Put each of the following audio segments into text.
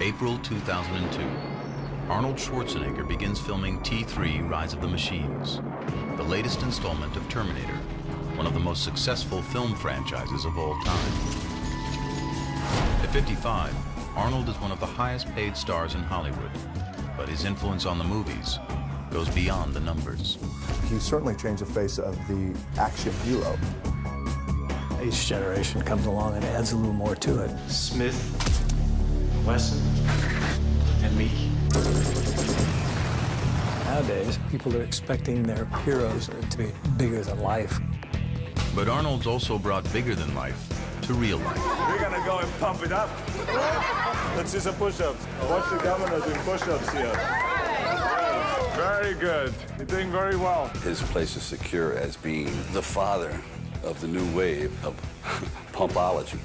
April 2002. Arnold Schwarzenegger begins filming T3 Rise of the Machines, the latest installment of Terminator, one of the most successful film franchises of all time. At 55, Arnold is one of the highest paid stars in Hollywood, but his influence on the movies goes beyond the numbers. He certainly changed the face of the action hero. Each generation comes along and adds a little more to it. Smith, Wesson, and me. Nowadays, people are expecting their heroes to be bigger than life. But Arnold's also brought bigger than life to real life. We're gonna go and pump it up. Let's do some push-ups. Watch the governor doing push-ups here. Very good. You're doing very well. His place is secure as being the father of the new wave of pumpology.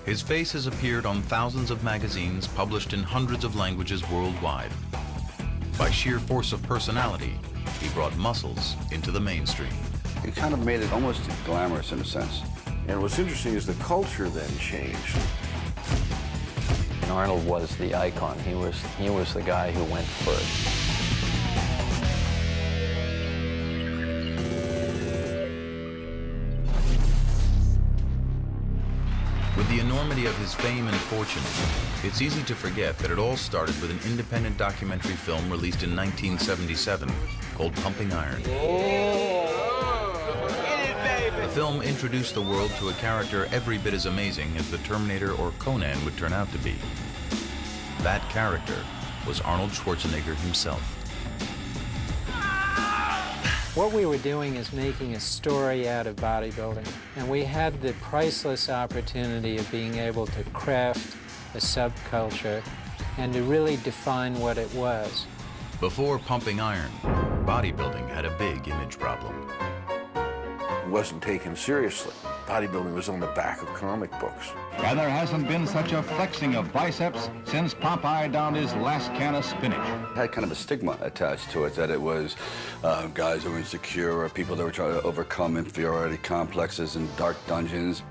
His face has appeared on thousands of magazines published in hundreds of languages worldwide. By sheer force of personality, he brought muscles into the mainstream. He kind of made it almost glamorous in a sense. And what's interesting is the culture then changed. Arnold was the icon. He was the guy who went first. With the enormity of his fame and fortune, it's easy to forget that it all started with an independent documentary film released in 1977 called Pumping Iron. The film introduced the world to a character every bit as amazing as the Terminator or Conan would turn out to be. That character was Arnold Schwarzenegger himself. What we were doing is making a story out of bodybuilding, and we had the priceless opportunity of being able to craft a subculture and to really define what it was. Before Pumping Iron, bodybuilding had a big image problem. It wasn't taken seriously. Bodybuilding was on the back of comic books. And there hasn't been such a flexing of biceps since Popeye downed his last can of spinach. It had kind of a stigma attached to it, that it was guys who were insecure or people that were trying to overcome inferiority complexes in dark dungeons.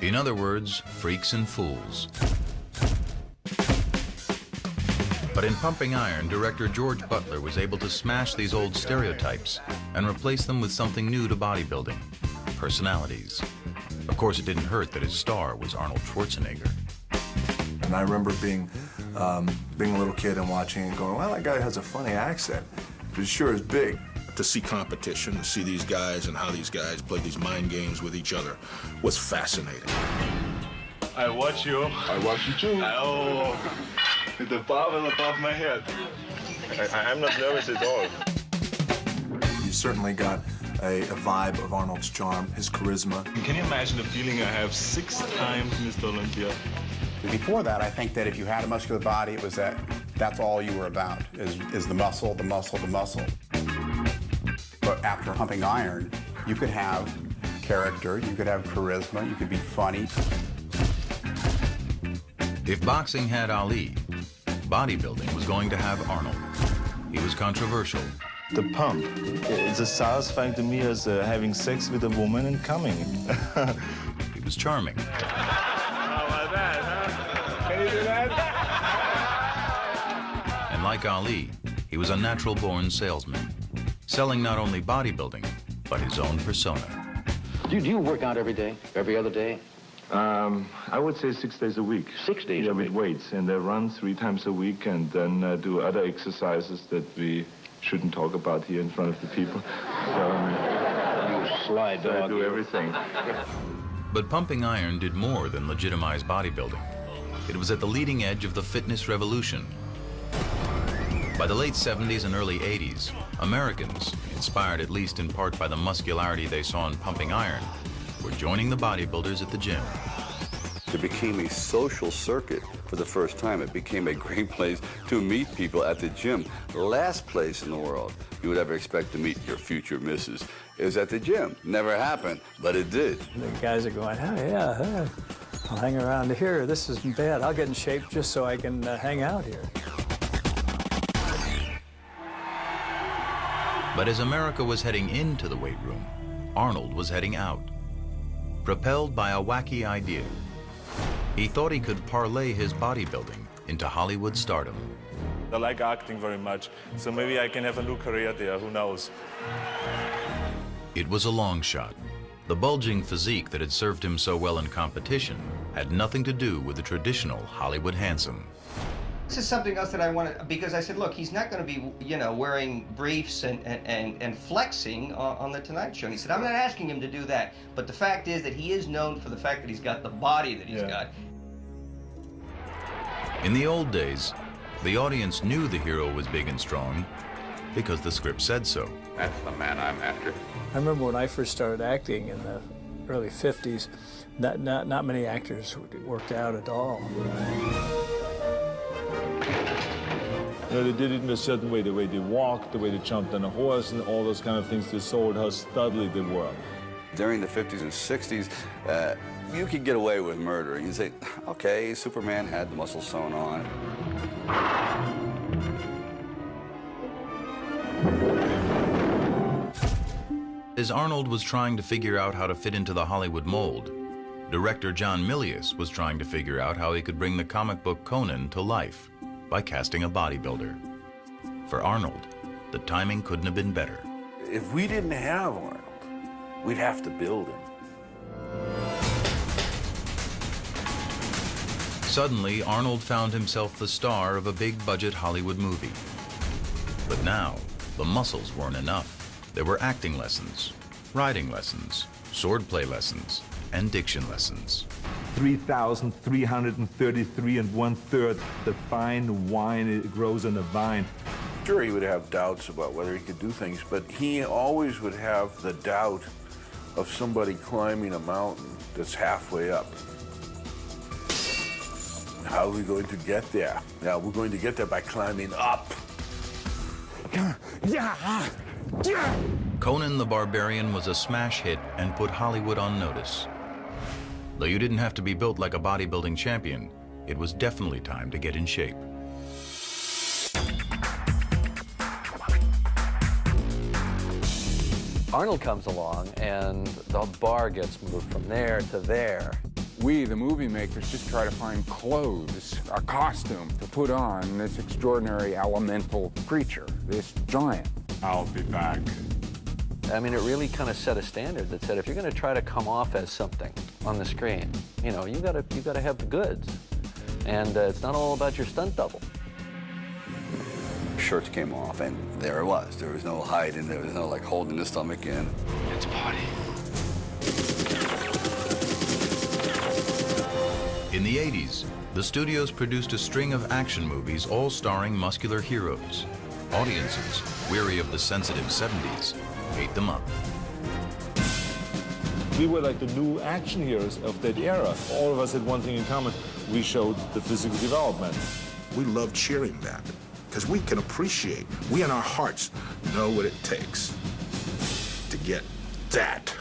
In other words, freaks and fools. But in Pumping Iron, director George Butler was able to smash these old stereotypes and replace them with something new to bodybuilding: personalities. Of course, it didn't hurt that his star was Arnold Schwarzenegger. And I remember being a little kid and watching it and going, well, that guy has a funny accent, but he sure is big. To see competition, to see these guys and how these guys play these mind games with each other was fascinating. I watch you. I watch you too. Oh, the barbell above my head. I'm not nervous at all. You certainly got a vibe of Arnold's charm, his charisma. Can you imagine the feeling I have 6 times Mr. Olympia? Before that, I think that if you had a muscular body, it was that's all you were about, is the muscle, the muscle, the muscle. But after Pumping Iron, you could have character, you could have charisma, you could be funny. If boxing had Ali, bodybuilding was going to have Arnold. He was controversial. The pump. It's as satisfying to me as having sex with a woman and coming. He was charming. How about that, huh? Can you do that? And like Ali, he was a natural-born salesman, selling not only bodybuilding, but his own persona. Do you work out every day, every other day? I would say 6 days a week. 6 days a week? With weights, and I run 3 times a week, and then do other exercises that we shouldn't talk about here in front of the people. You sly dog. I do everything. But Pumping Iron did more than legitimize bodybuilding. It was at the leading edge of the fitness revolution. By the late 70s and early 80s, Americans, inspired at least in part by the muscularity they saw in Pumping Iron, were joining the bodybuilders at the gym. It became a social circuit for the first time. It became a great place to meet people at the gym. The last place in the world you would ever expect to meet your future missus is at the gym. Never happened, but it did. The guys are going, oh, yeah, I'll hang around here. This isn't bad. I'll get in shape just so I can hang out here. But as America was heading into the weight room, Arnold was heading out. Propelled by a wacky idea, he thought he could parlay his bodybuilding into Hollywood stardom. I like acting very much, so maybe I can have a new career there, who knows? It was a long shot. The bulging physique that had served him so well in competition had nothing to do with the traditional Hollywood handsome. This is something else that I wanted, because I said, look, he's not going to be, you know, wearing briefs and flexing on The Tonight Show. And he said, I'm not asking him to do that. But the fact is that he is known for the fact that he's got the body that he's got. In the old days, the audience knew the hero was big and strong because the script said so. That's the man I'm after. I remember when I first started acting in the early 50s, not many actors worked out at all. You know, they did it in a certain way, the way they walked, the way they jumped on a horse, and all those kind of things. They showed how studly they were. During the 50s and 60s, you could get away with murder. You'd say, okay, Superman had the muscle sewn on. As Arnold was trying to figure out how to fit into the Hollywood mold, director John Milius was trying to figure out how he could bring the comic book Conan to life by casting a bodybuilder. For Arnold, the timing couldn't have been better. If we didn't have Arnold, we'd have to build him. Suddenly, Arnold found himself the star of a big-budget Hollywood movie. But now, the muscles weren't enough. There were acting lessons, riding lessons, swordplay lessons, and diction lessons. 3,333 1/3 the fine wine it grows on the vine. Sure, he would have doubts about whether he could do things, but he always would have the doubt of somebody climbing a mountain that's halfway up. How are we going to get there? Now, we're going to get there by climbing up. Conan the Barbarian was a smash hit and put Hollywood on notice. Though you didn't have to be built like a bodybuilding champion, it was definitely time to get in shape. Arnold comes along, and the bar gets moved from there to there. We, the movie makers, just try to find clothes, a costume to put on this extraordinary elemental creature, this giant. I'll be back. I mean, it really kind of set a standard that said, if you're going to try to come off as something on the screen, you know, you got to have the goods, and it's not all about your stunt double. Shirts came off, and there it was. There was no hiding. There was no like holding the stomach in. It's a party. In the 80s, the studios produced a string of action movies all starring muscular heroes. Audiences, weary of the sensitive 70s, ate them up. We were like the new action heroes of that era. All of us had one thing in common. We showed the physical development. We love cheering that because we can appreciate, we in our hearts know what it takes to get that.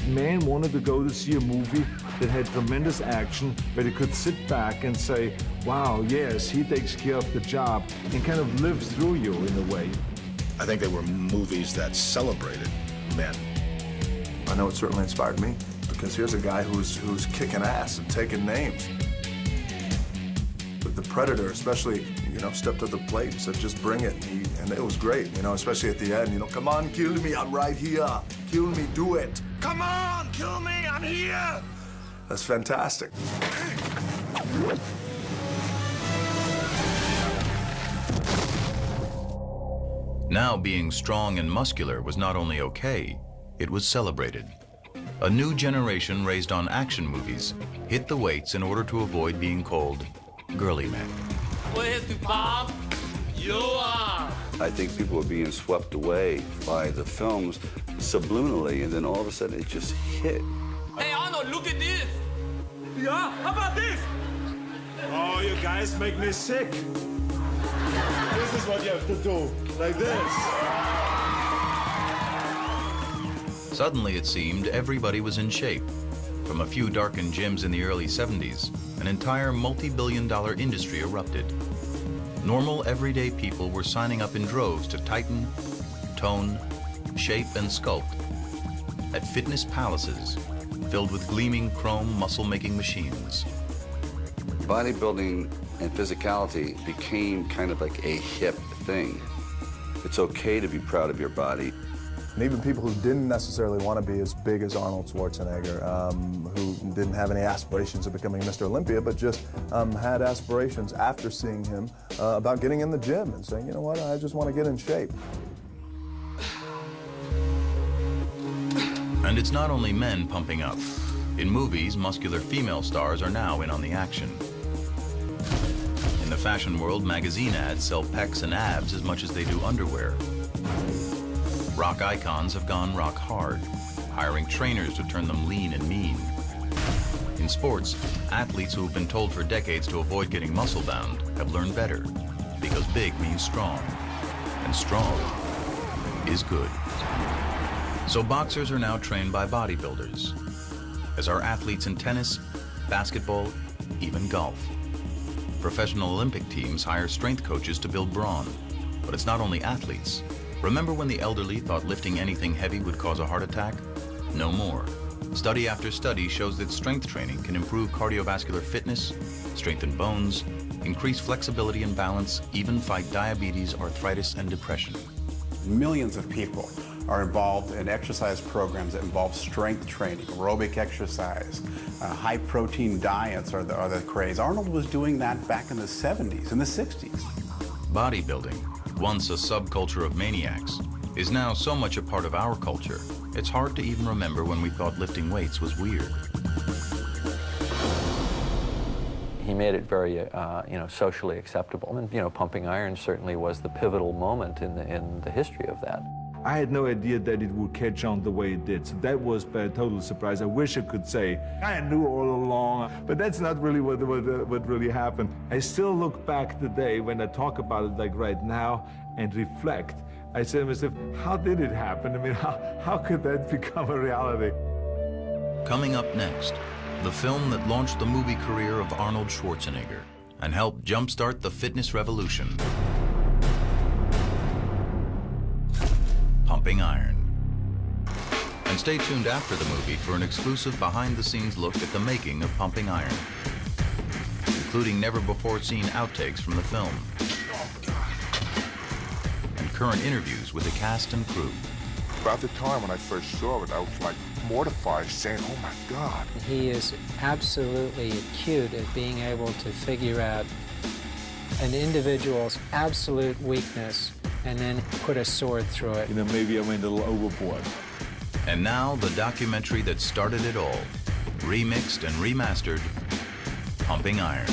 Man wanted to go to see a movie that had tremendous action, but he could sit back and say, wow, yes, he takes care of the job, and kind of live through you in a way. I think they were movies that celebrated men. I know it certainly inspired me, because here's a guy who's kicking ass and taking names. But the Predator especially, you know, stepped to the plate and said, just bring it. And it was great, you know, especially at the end, you know, come on, kill me, I'm right here. Kill me, do it. Come on, kill me, I'm here. That's fantastic. Now being strong and muscular was not only okay, it was celebrated. A new generation raised on action movies hit the weights in order to avoid being called girly men. Where's the bomb? You are! I think people were being swept away by the films subliminally, and then all of a sudden it just hit. Hey, Arnold, look at this! Yeah, how about this? Oh, you guys make me sick. This is what you have to do, like this. Suddenly, it seemed everybody was in shape. From a few darkened gyms in the early 70s, an entire multi-billion-dollar industry erupted. Normal, everyday people were signing up in droves to tighten, tone, shape, and sculpt at fitness palaces filled with gleaming chrome muscle-making machines. Bodybuilding and physicality became kind of like a hip thing. It's okay to be proud of your body. And even people who didn't necessarily want to be as big as Arnold Schwarzenegger, who didn't have any aspirations of becoming Mr. Olympia, but just had aspirations after seeing him about getting in the gym and saying, you know what, I just want to get in shape. And it's not only men pumping up. In movies, muscular female stars are now in on the action. In the fashion world, magazine ads sell pecs and abs as much as they do underwear. Rock icons have gone rock hard, hiring trainers to turn them lean and mean. In sports, athletes who have been told for decades to avoid getting muscle-bound have learned better, because big means strong, and strong is good. So boxers are now trained by bodybuilders, as are athletes in tennis, basketball, even golf. Professional Olympic teams hire strength coaches to build brawn, but it's not only athletes. Remember when the elderly thought lifting anything heavy would cause a heart attack? No more. Study after study shows that strength training can improve cardiovascular fitness, strengthen bones, increase flexibility and balance, even fight diabetes, arthritis, and depression. Millions of people are involved in exercise programs that involve strength training, aerobic exercise, high-protein diets are the craze. Arnold was doing that back in the 70s and the 60s. Bodybuilding, once a subculture of maniacs, is now so much a part of our culture, it's hard to even remember when we thought lifting weights was weird. He made it very, socially acceptable. And, pumping iron certainly was the pivotal moment in the history of that. I had no idea that it would catch on the way it did, so that was a total surprise. I wish I could say, I knew all along, but that's not really what really happened. I still look back the day when I talk about it like right now and reflect. I say to myself, how did it happen? I mean, how could that become a reality? Coming up next, the film that launched the movie career of Arnold Schwarzenegger and helped jumpstart the fitness revolution. Pumping Iron. And stay tuned after the movie for an exclusive behind-the-scenes look at the making of Pumping Iron, including never-before-seen outtakes from the film and current interviews with the cast and crew. About the time when I first saw it, I was like mortified, saying, oh my God. He is absolutely acute at being able to figure out an individual's absolute weakness and then put a sword through it. Maybe I went a little overboard. And now the documentary that started it all, remixed and remastered, Pumping Iron.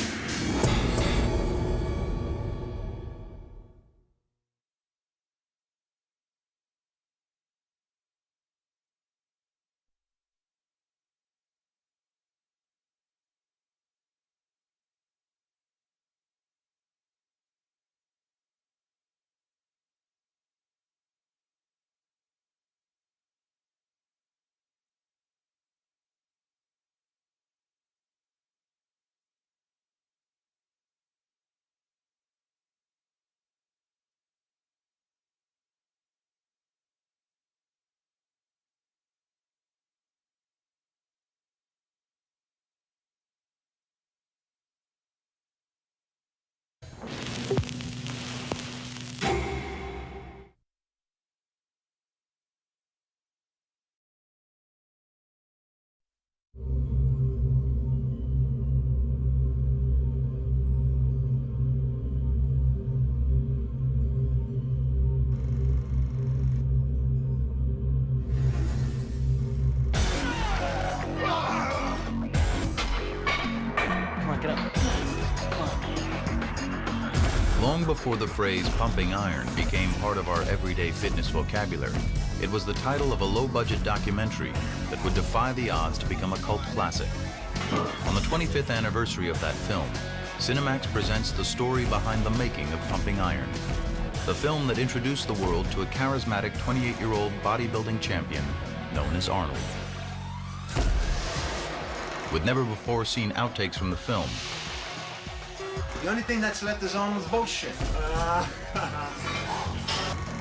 Long before the phrase pumping iron became part of our everyday fitness vocabulary, it was the title of a low-budget documentary that would defy the odds to become a cult classic. On the 25th anniversary of that film, Cinemax presents the story behind the making of Pumping Iron, the film that introduced the world to a charismatic 28-year-old bodybuilding champion known as Arnold. With never-before-seen outtakes from the film, the only thing that's left is Arnold's bullshit.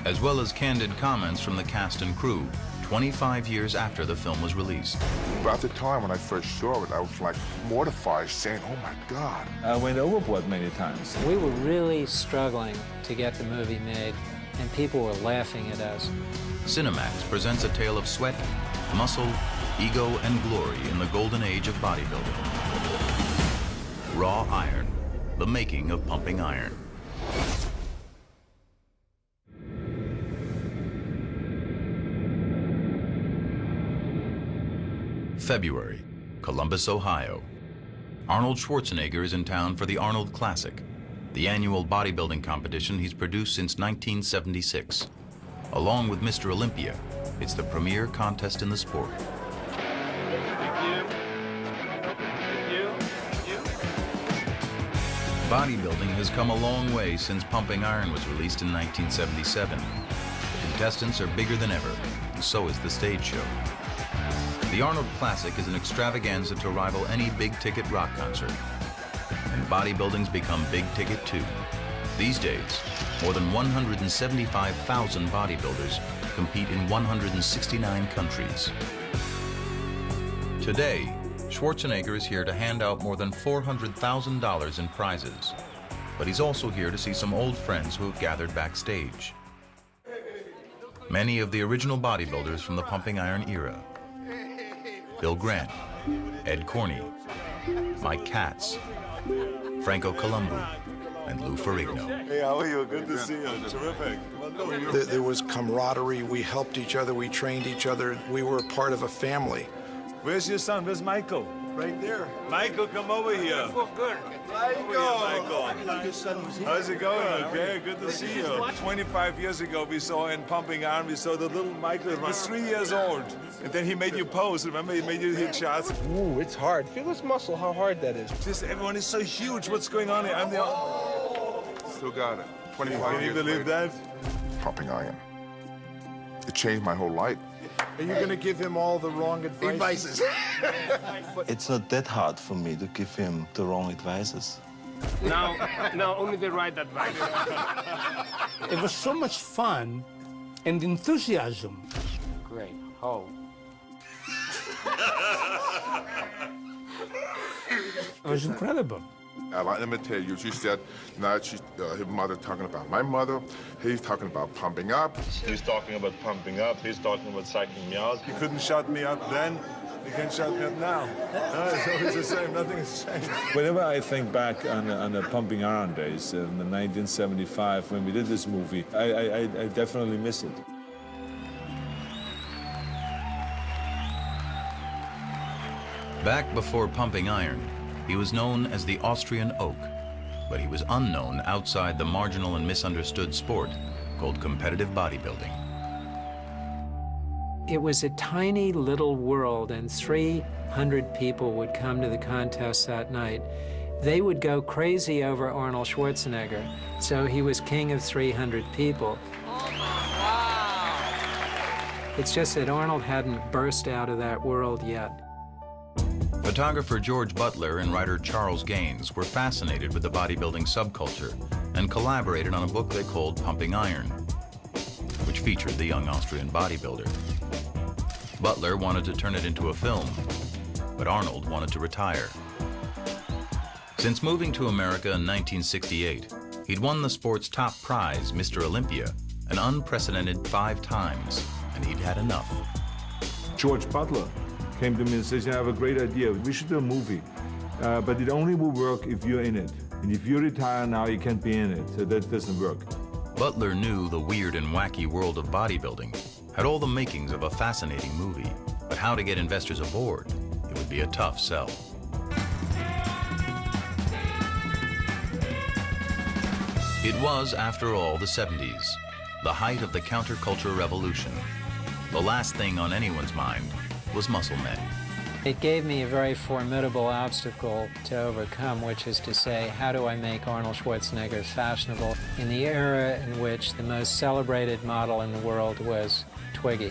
as well as candid comments from the cast and crew, 25 years after the film was released. But at the time when I first saw it, I was like mortified, saying, oh my God. I went overboard many times. We were really struggling to get the movie made, and people were laughing at us. Cinemax presents a tale of sweat, muscle, ego, and glory in the golden age of bodybuilding. Raw Iron, the making of Pumping Iron. February, Columbus, Ohio. Arnold Schwarzenegger is in town for the Arnold Classic, the annual bodybuilding competition he's produced since 1976. Along with Mr. Olympia, it's the premier contest in the sport. Bodybuilding has come a long way since Pumping Iron was released in 1977. The contestants are bigger than ever, and so is the stage show. The Arnold Classic is an extravaganza to rival any big-ticket rock concert. And bodybuilding's become big-ticket too. These days, more than 175,000 bodybuilders compete in 169 countries. Today, Schwarzenegger is here to hand out more than $400,000 in prizes. But he's also here to see some old friends who have gathered backstage. Many of the original bodybuilders from the Pumping Iron era. Bill Grant, Ed Corney, Mike Katz, Franco Columbu, and Lou Ferrigno. Hey, how are you? Good to see you. Terrific. There was camaraderie. We helped each other. We trained each other. We were a part of a family. Where's your son? Where's Michael? Right there. Michael, come over here. Good. Michael. How's it going? Okay, good to see you. 25 years ago, we saw in Pumping Iron, we saw the little Michael. He was 3 years old. And then he made you pose. Remember, he made you hit shots. Ooh, it's hard. Feel this muscle, how hard that is. Just everyone is so huge. What's going on here? I'm the... Still got it. 25 Can you years believe later. that? Pumping Iron. It changed my whole life. Are you going to give him all the wrong advice? It's not that hard for me to give him the wrong advices. No, only the right advice. It was so much fun and enthusiasm. Great. Oh. It was incredible. Let me tell you, she said, now she's his mother talking about my mother. He's talking about pumping up. He's talking about pumping up. He's talking about psyching me out. He couldn't shut me up then. He can't shut me up now. No, it's always the same. Nothing has changed. Whenever I think back on the Pumping Iron days in the 1975 when we did this movie, I definitely miss it. Back before Pumping Iron, he was known as the Austrian Oak, but he was unknown outside the marginal and misunderstood sport called competitive bodybuilding. It was a tiny little world, and 300 people would come to the contest that night. They would go crazy over Arnold Schwarzenegger, so he was king of 300 people. It's just that Arnold hadn't burst out of that world yet. Photographer George Butler and writer Charles Gaines were fascinated with the bodybuilding subculture and collaborated on a book they called Pumping Iron, which featured the young Austrian bodybuilder. Butler wanted to turn it into a film, but Arnold wanted to retire. Since moving to America in 1968, he'd won the sport's top prize, Mr. Olympia, an unprecedented 5 times, and he'd had enough. George Butler came to me and says, I have a great idea. We should do a movie, but it only will work if you're in it. And if you retire now, you can't be in it, so that doesn't work. Butler knew the weird and wacky world of bodybuilding had all the makings of a fascinating movie, but how to get investors aboard, it would be a tough sell. It was, after all, the 70s, the height of the counterculture revolution. The last thing on anyone's mind was muscle men. It gave me a very formidable obstacle to overcome, which is to say, how do I make Arnold Schwarzenegger fashionable in the era in which the most celebrated model in the world was Twiggy?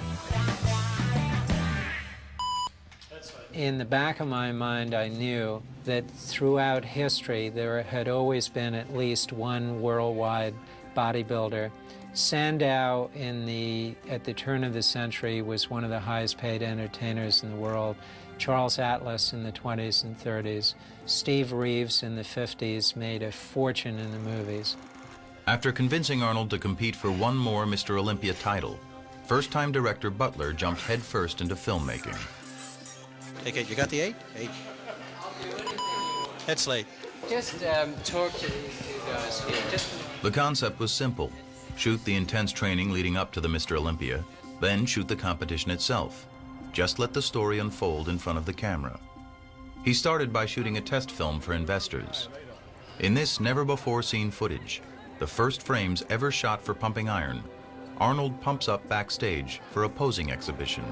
In the back of my mind, I knew that throughout history, there had always been at least one worldwide bodybuilder Sandow at the turn of the century was one of the highest paid entertainers in the world. Charles Atlas in the 20s and 30s. Steve Reeves in the 50s made a fortune in the movies. After convincing Arnold to compete for one more Mr. Olympia title, first-time director Butler jumped headfirst into filmmaking. Take it. You got the 8? 8. Head Slate. Just talk to these two guys here. The concept was simple. Shoot the intense training leading up to the Mr. Olympia, then shoot the competition itself. Just let the story unfold in front of the camera. He started by shooting a test film for investors. In this never-before-seen footage, the first frames ever shot for Pumping Iron, Arnold pumps up backstage for a posing exhibition.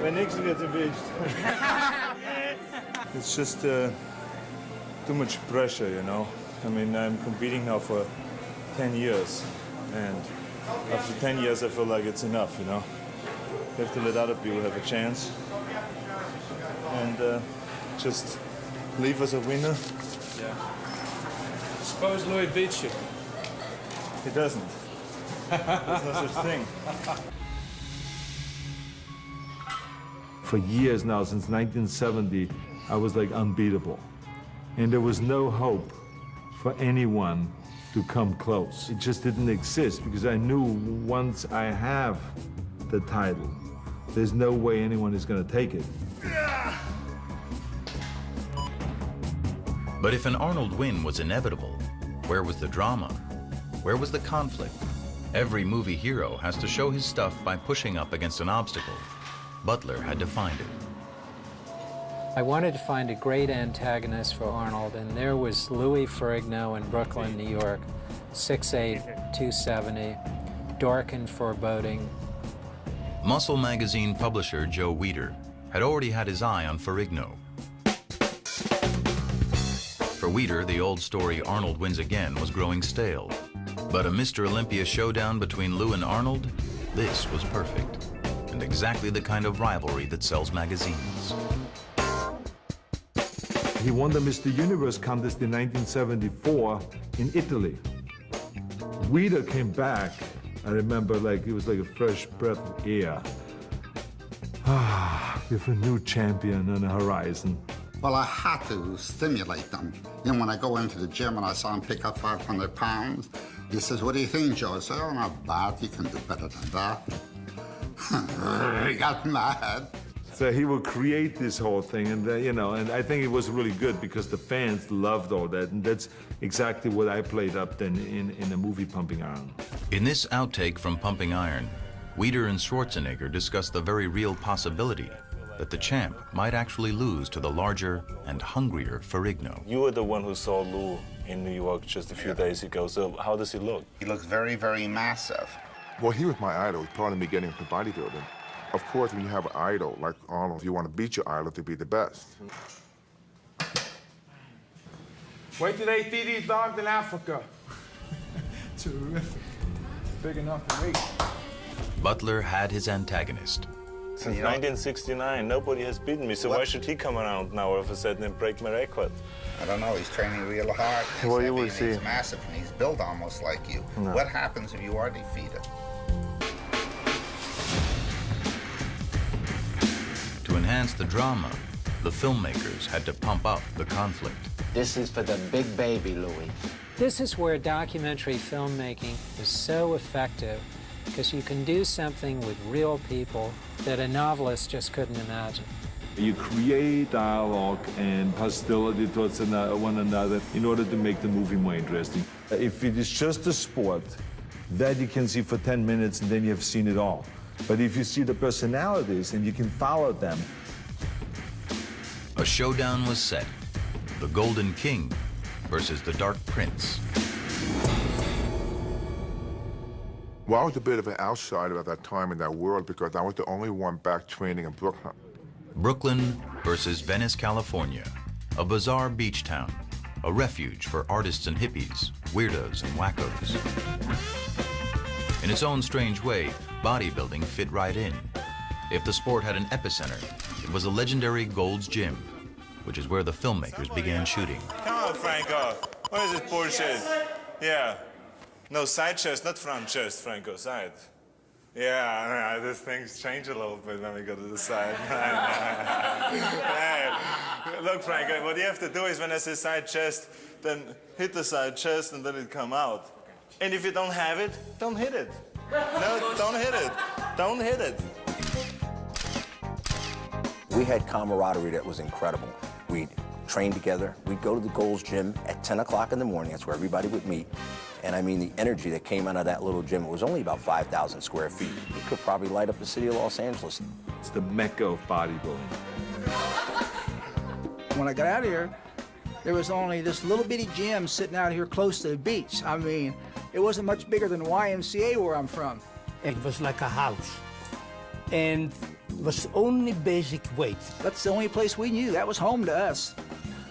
Wenn Nixon gets erwischt. It's just too much pressure, you know. I mean, I'm competing now for 10 years, and after 10 years, I feel like it's enough, you know. You have to let other people have a chance, and just leave as a winner. Yeah. Suppose Louis beats you. He doesn't. There's no such thing. For years now, since 1970, I was like unbeatable. And there was no hope for anyone to come close. It just didn't exist because I knew once I have the title, there's no way anyone is going to take it. But if an Arnold win was inevitable, where was the drama? Where was the conflict? Every movie hero has to show his stuff by pushing up against an obstacle. Butler had to find it. I wanted to find a great antagonist for Arnold, and there was Louis Ferrigno in Brooklyn, New York, 6'8", 270, dark and foreboding. Muscle magazine publisher Joe Weider had already had his eye on Ferrigno. For Weider, the old story Arnold wins again was growing stale. But a Mr. Olympia showdown between Lou and Arnold, this was perfect. And exactly the kind of rivalry that sells magazines. He won the Mr. Universe contest in 1974 in Italy. Weider came back, I remember, like it was like a fresh breath of air. With a new champion on the horizon. Well, I had to stimulate them. You know, when I go into the gym and I saw him pick up 500 pounds, he says, "What do you think, Joe?" I said, "Oh, not bad. You can do better than that." He got mad. So he will create this whole thing, and you know, and I think it was really good because the fans loved all that, and that's exactly what I played up then in the movie Pumping Iron. In this outtake from Pumping Iron, Weider and Schwarzenegger discussed the very real possibility that the champ might actually lose to the larger and hungrier Ferrigno. You were the one who saw Lou in New York just a few days ago, so how does he look? He looks very, very massive. Well, he was my idol. He part of me getting into bodybuilding. Of course, when you have an idol like Arnold, you want to beat your idol to be the best. Wait till they feed these dogs in Africa. Terrific. Big enough to wait. Butler had his antagonist. Since 1969, nobody has beaten me, so why should he come around now all of a sudden and break my record? I don't know. He's training real hard. He's Well, you heavy will and see. He's massive, and he's built almost like you. No. What happens if you are defeated? To enhance the drama, the filmmakers had to pump up the conflict. This is for the big baby, Louis. This is where documentary filmmaking is so effective, because you can do something with real people that a novelist just couldn't imagine. You create dialogue and hostility towards one another in order to make the movie more interesting. If it is just a sport, that you can see for 10 minutes and then you have seen it all. But if you see the personalities and you can follow them. A showdown was set. The Golden King versus the Dark Prince. Well, I was a bit of an outsider at that time in that world because I was the only one back training in Brooklyn. Brooklyn versus Venice, California, a bizarre beach town, a refuge for artists and hippies, weirdos and wackos. In its own strange way, bodybuilding fit right in. If the sport had an epicenter, it was a legendary Gold's Gym. which is where the filmmakers began shooting. Come on, Franco. What is this bullshit? Yeah. No, side chest, not front chest, Franco, side. Yeah, these things change a little bit when we go to the side. Hey, look, Franco, what you have to do is when I say side chest, then hit the side chest and then it come out. And if you don't have it, don't hit it. No, don't hit it. Don't hit it. We had camaraderie that was incredible. We'd train together. We'd go to the Gold's Gym at 10 o'clock in the morning. That's where everybody would meet. And I mean, the energy that came out of that little gym, it was only about 5,000 square feet. It could probably light up the city of Los Angeles. It's the mecca of bodybuilding. When I got out of here, there was only this little bitty gym sitting out here close to the beach. I mean, it wasn't much bigger than YMCA where I'm from. It was like a house. And it was only basic weight. That's the only place we knew. That was home to us.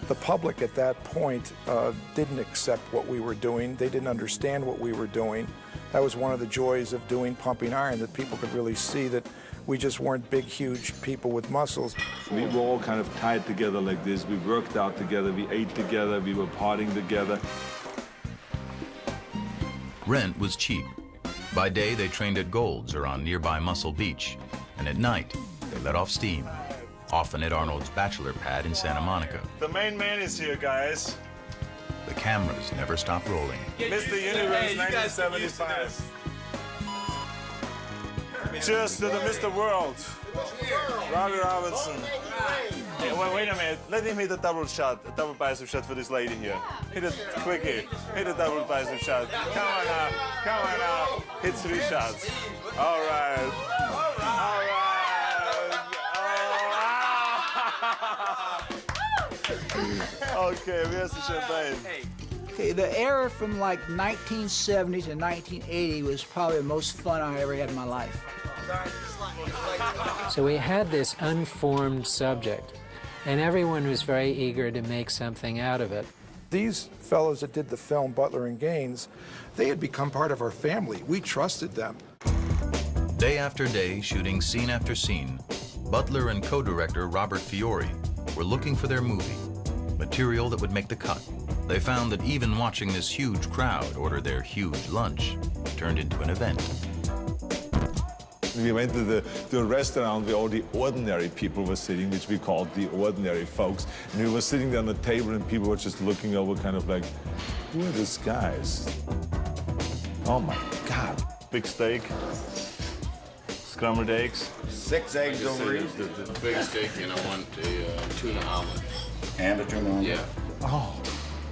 The public at that point didn't accept what we were doing. They didn't understand what we were doing. That was one of the joys of doing Pumping Iron, that people could really see that we just weren't big, huge people with muscles. We were all kind of tied together like this. We worked out together, we ate together, we were partying together. Rent was cheap. By day, they trained at Gold's or on nearby Muscle Beach, and at night, they let off steam, often at Arnold's bachelor pad in Santa Monica. The main man is here, guys. The cameras never stopped rolling. Mr. Universe 1975. Cheers to the Mr. World. Robbie Robinson. Hey, wait a minute. Let him hit a double shot, a double bicep shot for this lady here. Hit it quickie. Hit a double bicep shot. Come on now. Come on now. Hit 3 shots. All right. All right. Okay, where's the champagne? Okay, the era from like 1970 to 1980 was probably the most fun I ever had in my life. So we had this unformed subject, and everyone was very eager to make something out of it. These fellows that did the film, Butler and Gaines, they had become part of our family. We trusted them. Day after day, shooting scene after scene, Butler and co-director Robert Fiore were looking for their movie, material that would make the cut. They found that even watching this huge crowd order their huge lunch turned into an event. We went to a restaurant where all the ordinary people were sitting, which we called the ordinary folks. And we were sitting there on the table and people were just looking over kind of like, who are these guys? Oh my God. Big steak, scrambled eggs. 6 eggs over here. The big steak, and I want a tuna omelet. And a tuna omelet? Yeah. Oh,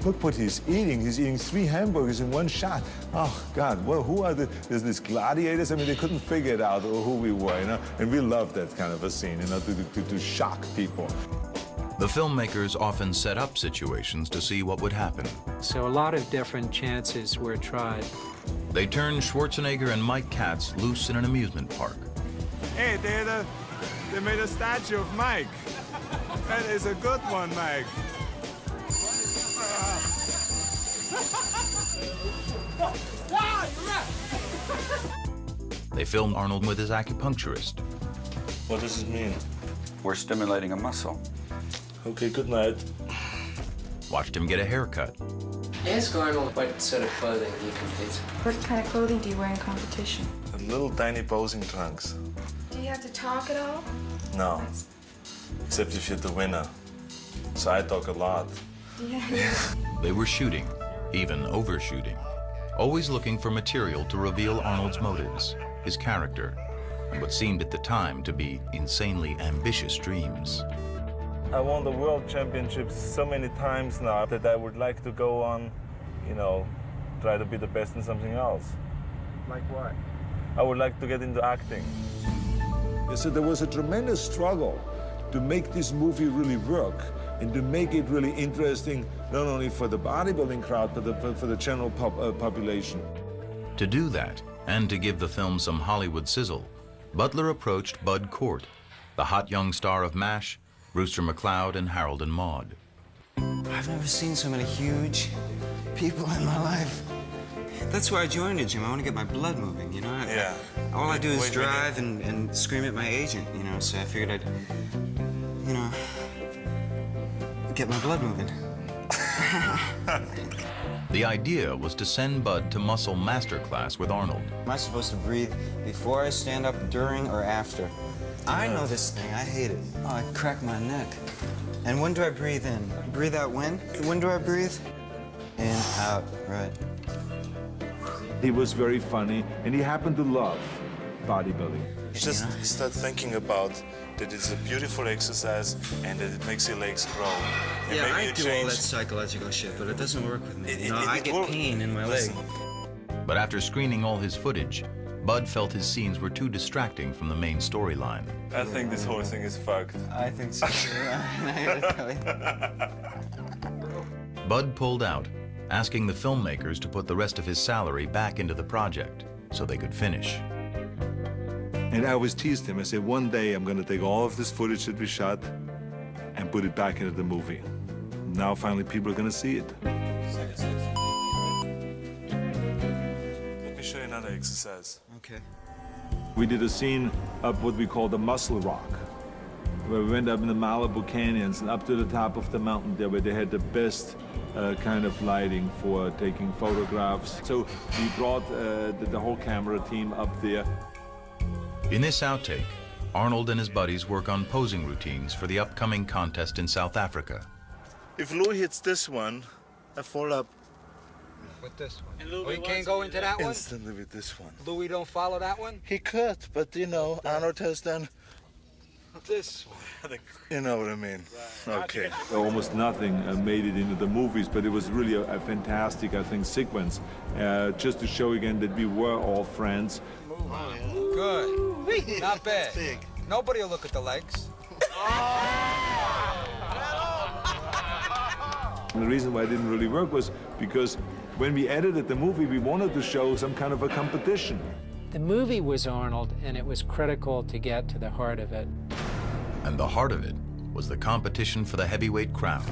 look what he's eating. He's eating 3 hamburgers in one shot. Oh, God, well, who are there's these gladiators? I mean, they couldn't figure it out who we were, you know? And we loved that kind of a scene, you know, to shock people. The filmmakers often set up situations to see what would happen. So a lot of different chances were tried. They turned Schwarzenegger and Mike Katz loose in an amusement park. Hey, they made a statue of Mike. That is a good one, Mike. They filmed Arnold with his acupuncturist. What does it mean? We're stimulating a muscle. Okay, good night. Watched him get a haircut. Ask Arnold what sort of clothing he competes. What kind of clothing do you wear in competition? Little tiny posing trunks. Do you have to talk at all? No, except if you're the winner. So I talk a lot. Yeah. They were shooting, even overshooting, always looking for material to reveal Arnold's motives, his character, and what seemed at the time to be insanely ambitious dreams. I won the world championships so many times now that I would like to go on, you know, try to be the best in something else. Like what? I would like to get into acting. So there was a tremendous struggle to make this movie really work and to make it really interesting, not only for the bodybuilding crowd, but for the general population. To do that, and to give the film some Hollywood sizzle, Butler approached Bud Cort, the hot young star of MASH, Brewster McCloud, and Harold and Maude. I've never seen so many huge people in my life. That's why I joined a gym. I want to get my blood moving, you know? Yeah. All I do is drive and scream at my agent, you know? So I figured I'd, you know, get my blood moving. The idea was to send Bud to muscle masterclass with Arnold. Am I supposed to breathe before I stand up, during, or after? I know this thing. I hate it. Oh, I crack my neck. And when do I breathe in? Breathe out when? When do I breathe? In, out, right. He was very funny, and he happened to love bodybuilding. Just start thinking about that it's a beautiful exercise and that it makes your legs grow. And Yeah, maybe I you do all that psychological shit, but it doesn't work with me. I get pain in my leg. But after screening all his footage, Bud felt his scenes were too distracting from the main storyline. I think this whole thing is fucked. I think so too. I gotta tell you. Bud pulled out, asking the filmmakers to put the rest of his salary back into the project so they could finish. And I always teased him. I said, one day I'm going to take all of this footage that we shot and put it back into the movie. Now finally people are going to see it. Let me show you another exercise. Okay. We did a scene up what we call the Muscle Rock, where we went up in the Malibu Canyons and up to the top of the mountain there where they had the best kind of lighting for taking photographs. So we brought the whole camera team up there. In this outtake, Arnold and his buddies work on posing routines for the upcoming contest in South Africa. If Louis hits this one, I fall up With this one. Oh, he can't go into that one? instantly with this one. Louis don't follow that one? He could, but you know, Arnold has done this one. You know what I mean? Okay. Almost nothing made it into the movies, but it was really a fantastic, I think, sequence. Just to show again that we were all friends. Good. Not bad. Nobody will look at the legs. And the reason why it didn't really work was because when we edited the movie, we wanted to show some kind of a competition. The movie was Arnold, and it was critical to get to the heart of it. And the heart of it was the competition for the heavyweight crown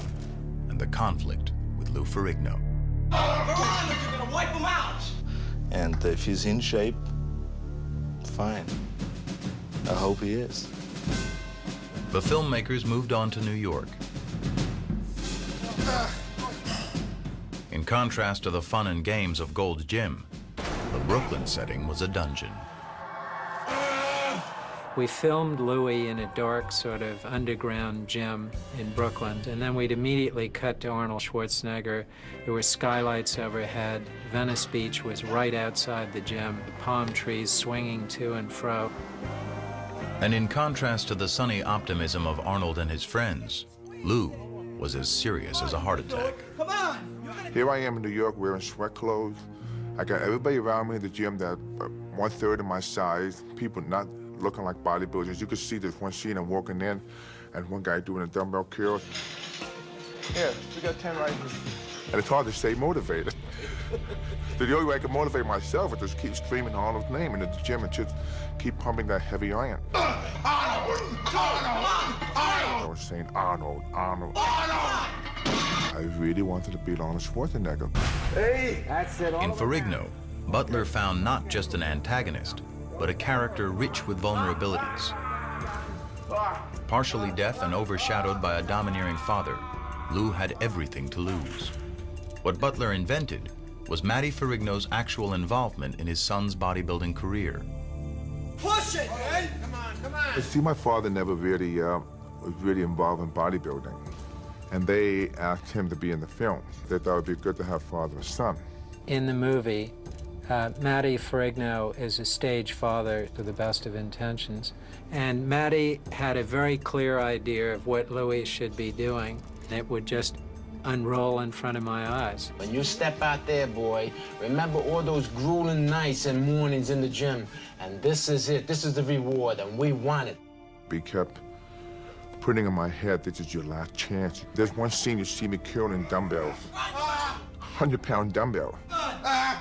and the conflict with Lou Ferrigno. Veronica, you're gonna wipe him out! And if he's in shape, fine. I hope he is. The filmmakers moved on to New York. In contrast to the fun and games of Gold's Gym, the Brooklyn setting was a dungeon. We filmed Louis in a dark sort of underground gym in Brooklyn, and then we'd immediately cut to Arnold Schwarzenegger. There were skylights overhead. Venice Beach was right outside the gym, palm trees swinging to and fro. And in contrast to the sunny optimism of Arnold and his friends, Lou was as serious as a heart attack. Come on! Here I am in New York wearing sweat clothes. I got everybody around me in the gym that 1/3 of my size, people not looking like bodybuilders. You could see this one scene I'm walking in and one guy doing a dumbbell curl. Yeah, we got 10 right here. And it's hard to stay motivated. The only way I can motivate myself is just keep screaming Arnold's name in the gym and just keep pumping that heavy iron. Arnold! Arnold! I was saying Arnold, Arnold. Arnold! I really wanted to beat Arnold Schwarzenegger. Hey! That's it. In Ferrigno, Butler found not just an antagonist, but a character rich with vulnerabilities. Partially deaf and overshadowed by a domineering father, Lou had everything to lose. What Butler invented was Matty Ferrigno's actual involvement in his son's bodybuilding career. Push it, man! Come on, come on! See, my father never really was really involved in bodybuilding. And they asked him to be in the film. They thought it would be good to have father and son. In the movie, Matty Ferrigno is a stage father to the best of intentions. And Matty had a very clear idea of what Louis should be doing. It would just unroll in front of my eyes. When you step out there, boy, remember all those grueling nights and mornings in the gym. And this is it. This is the reward, and we want it. We kept putting in my head, this is your last chance. There's one scene you see me curling dumbbells. 100-pound dumbbell. Show them!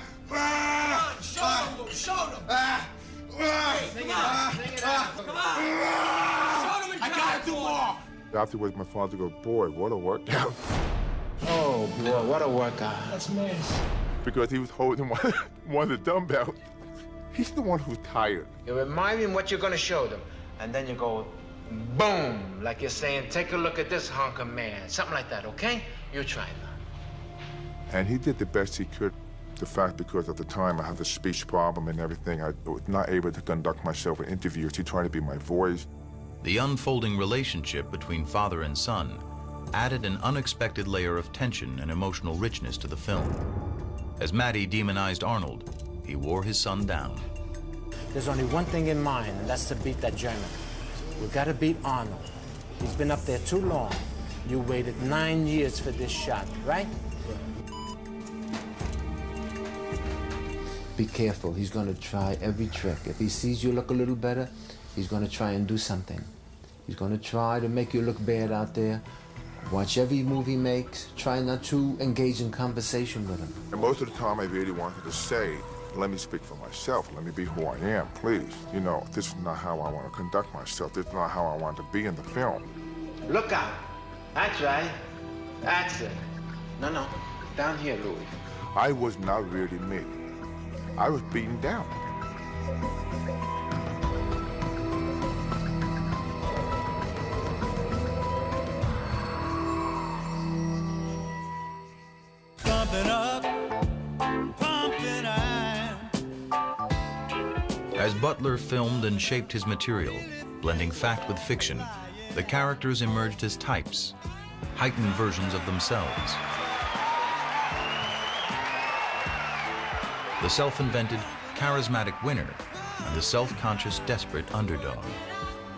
Show them! Sing it out! Sing it out! Come on! Show them! I gotta do more! Afterwards, my father goes, boy, what a workout. Oh, boy, what a workout. That's nice. Because he was holding one of the dumbbells. He's the one who's tired. You remind me what you're gonna show them. And then you go, boom, like you're saying, take a look at this hunk of man. Something like that, okay? You try now. And he did the best he could. The fact, because at the time I had the speech problem and everything, I was not able to conduct myself in interviews. He tried to be my voice. The unfolding relationship between father and son added an unexpected layer of tension and emotional richness to the film. As Matty demonized Arnold, he wore his son down. There's only one thing in mind, and that's to beat that German. We gotta beat Arnold. He's been up there too long. You waited 9 years for this shot, right? Be careful. He's going to try every trick. If he sees you look a little better, he's going to try and do something. He's going to try to make you look bad out there. Watch every move he makes. Try not to engage in conversation with him. And most of the time I really wanted to say, let me speak for myself. Let me be who I am, please. You know, this is not how I want to conduct myself. This is not how I want to be in the film. Look out. That's right. That's it. No. Down here, Louis. I was not really me. I was beaten down. Pumping up, pumping iron. As Butler filmed and shaped his material, blending fact with fiction, the characters emerged as types, heightened versions of themselves. The self-invented, charismatic winner and the self-conscious, desperate underdog.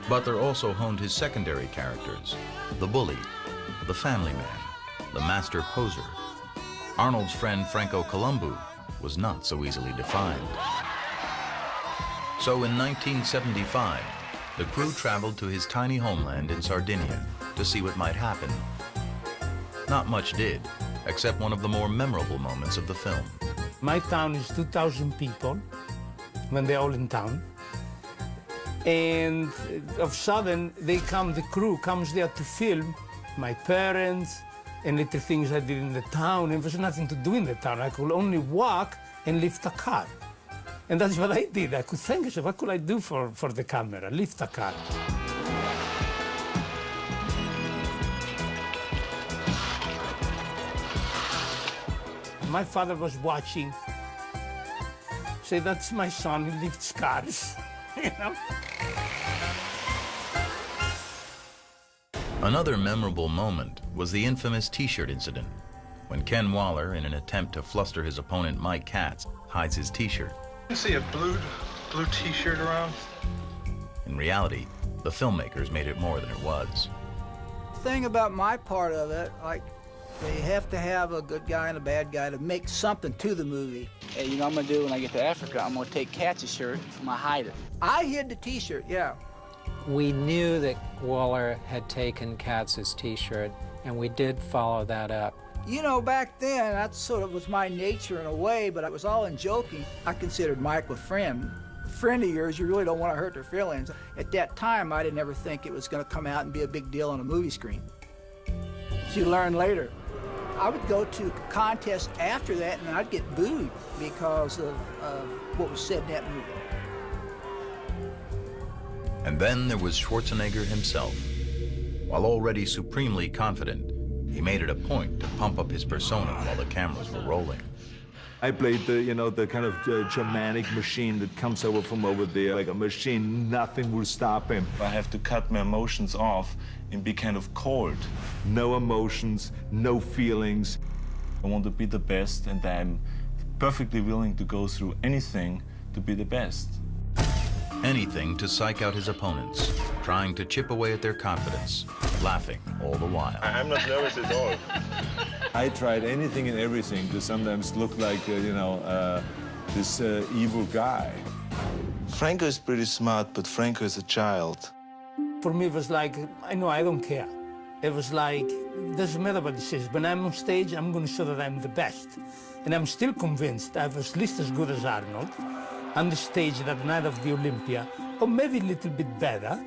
Butler also honed his secondary characters, the bully, the family man, the master poser. Arnold's friend Franco Columbu was not so easily defined. So in 1975, the crew traveled to his tiny homeland in Sardinia to see what might happen. Not much did, except one of the more memorable moments of the film. My town is 2,000 people when they're all in town. And of a sudden, the crew comes there to film my parents and little things I did in the town. And there was nothing to do in the town. I could only walk and lift a car. And that's what I did. I could think, I said, what could I do for the camera? Lift a car. My father was watching. Say, that's my son, he lifts cars, you know? Another memorable moment was the infamous T-shirt incident, when Ken Waller, in an attempt to fluster his opponent Mike Katz, hides his T-shirt. You see a blue T-shirt around? In reality, the filmmakers made it more than it was. The thing about my part of it, like, they have to have a good guy and a bad guy to make something to the movie. Hey, you know what I'm gonna do when I get to Africa? I'm gonna take Katz's shirt, I'm gonna hide it. I hid the T-shirt, yeah. We knew that Waller had taken Katz's T-shirt, and we did follow that up. You know, back then, that sort of was my nature in a way, but it was all in joking. I considered Mike a friend. A friend of yours, you really don't want to hurt their feelings. At that time, I didn't ever think it was going to come out and be a big deal on a movie screen. So you learn later. I would go to contests after that, and I'd get booed because of what was said in that movie. And then there was Schwarzenegger himself. While already supremely confident, he made it a point to pump up his persona while the cameras were rolling. I played the kind of Germanic machine that comes over from over there, like a machine, nothing will stop him. I have to cut my emotions off and be kind of cold. No emotions, no feelings. I want to be the best, and I'm perfectly willing to go through anything to be the best. Anything to psych out his opponents, trying to chip away at their confidence, laughing all the while. I'm not nervous at all. I tried anything and everything to sometimes look like, this evil guy. Franco is pretty smart, but Franco is a child. For me, it was like, I don't care. It was like, it doesn't matter what it says. When I'm on stage, I'm going to show that I'm the best. And I'm still convinced I was at least as good as Arnold on the stage that night of the Olympia, or maybe a little bit better.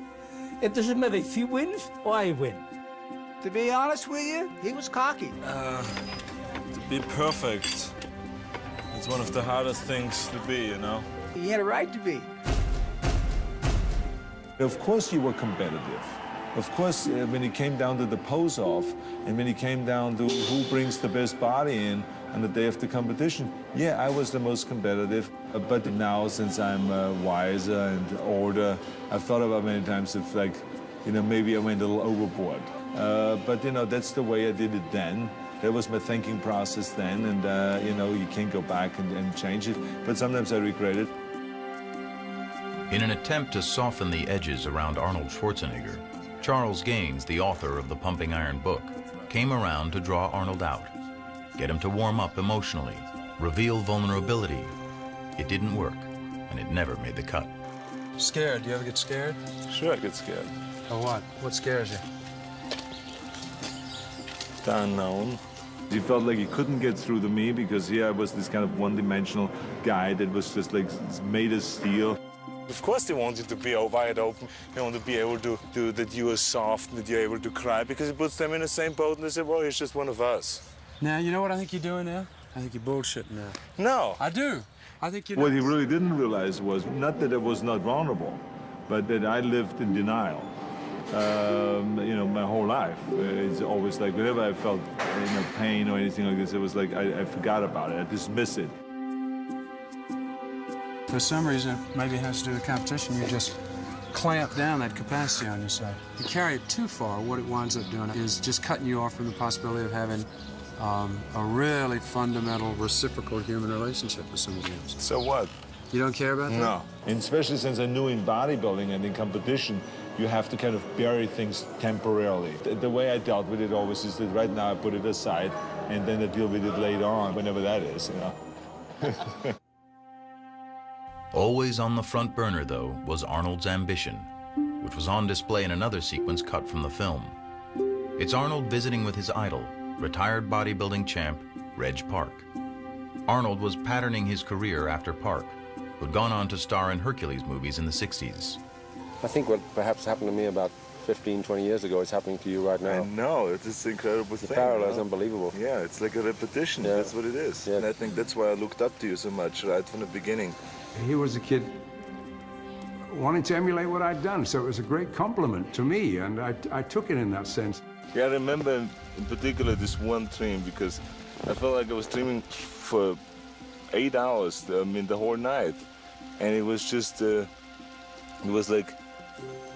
It doesn't matter if he wins or I win. To be honest with you, he was cocky. To be perfect. It's one of the hardest things to be, you know? He had a right to be. Of course you were competitive. Of course, when it came down to the pose-off, and when it came down to who brings the best body in on the day of the competition, yeah, I was the most competitive. But now, since I'm wiser and older, I've thought about many times if, like, you know, maybe I went a little overboard. But, you know, that's the way I did it then. That was my thinking process then, and, you know, you can't go back and change it. But sometimes I regret it. In an attempt to soften the edges around Arnold Schwarzenegger, Charles Gaines, the author of the Pumping Iron book, came around to draw Arnold out, get him to warm up emotionally, reveal vulnerability. It didn't work, and it never made the cut. Scared? Do you ever get scared? Sure, I get scared. Of what? What scares you? The unknown. He felt like he couldn't get through to me because here I was this kind of one-dimensional guy that was just like made of steel. Of course they want you to be wide open. They want to be able to do that you are soft, that you're able to cry, because it puts them in the same boat and they say, well, he's just one of us. Now, you know what I think you're doing now? I think you're bullshitting now. No. I do. I think you're What he really didn't realize was not that I was not vulnerable, but that I lived in denial. You know, my whole life. It's always like whenever I felt, you know, pain or anything like this, it was like I forgot about it. I dismissed it. For some reason, maybe it has to do with competition, you just clamp down that capacity on yourself. You carry it too far, what it winds up doing is just cutting you off from the possibility of having a really fundamental reciprocal human relationship with somebody else. So what? You don't care about that? No. And especially since I knew in bodybuilding and in competition, you have to kind of bury things temporarily. The way I dealt with it always is that right now I put it aside and then I deal with it later on, whenever that is, you know. Always on the front burner, though, was Arnold's ambition, which was on display in another sequence cut from the film. It's Arnold visiting with his idol, retired bodybuilding champ, Reg Park. Arnold was patterning his career after Park, who'd gone on to star in Hercules movies in the 60s. I think what perhaps happened to me about 15, 20 years ago is happening to you right now. I know, it's this incredible thing. The parallel is unbelievable. Yeah, it's like a repetition, Yeah. that's what it is. Yeah. And I think that's why I looked up to you so much right from the beginning. He was a kid wanting to emulate what I'd done, so it was a great compliment to me, and I took it in that sense. Yeah, I remember in particular this one dream, because I felt like I was dreaming for 8 hours, I mean the whole night. And it was just, it was like,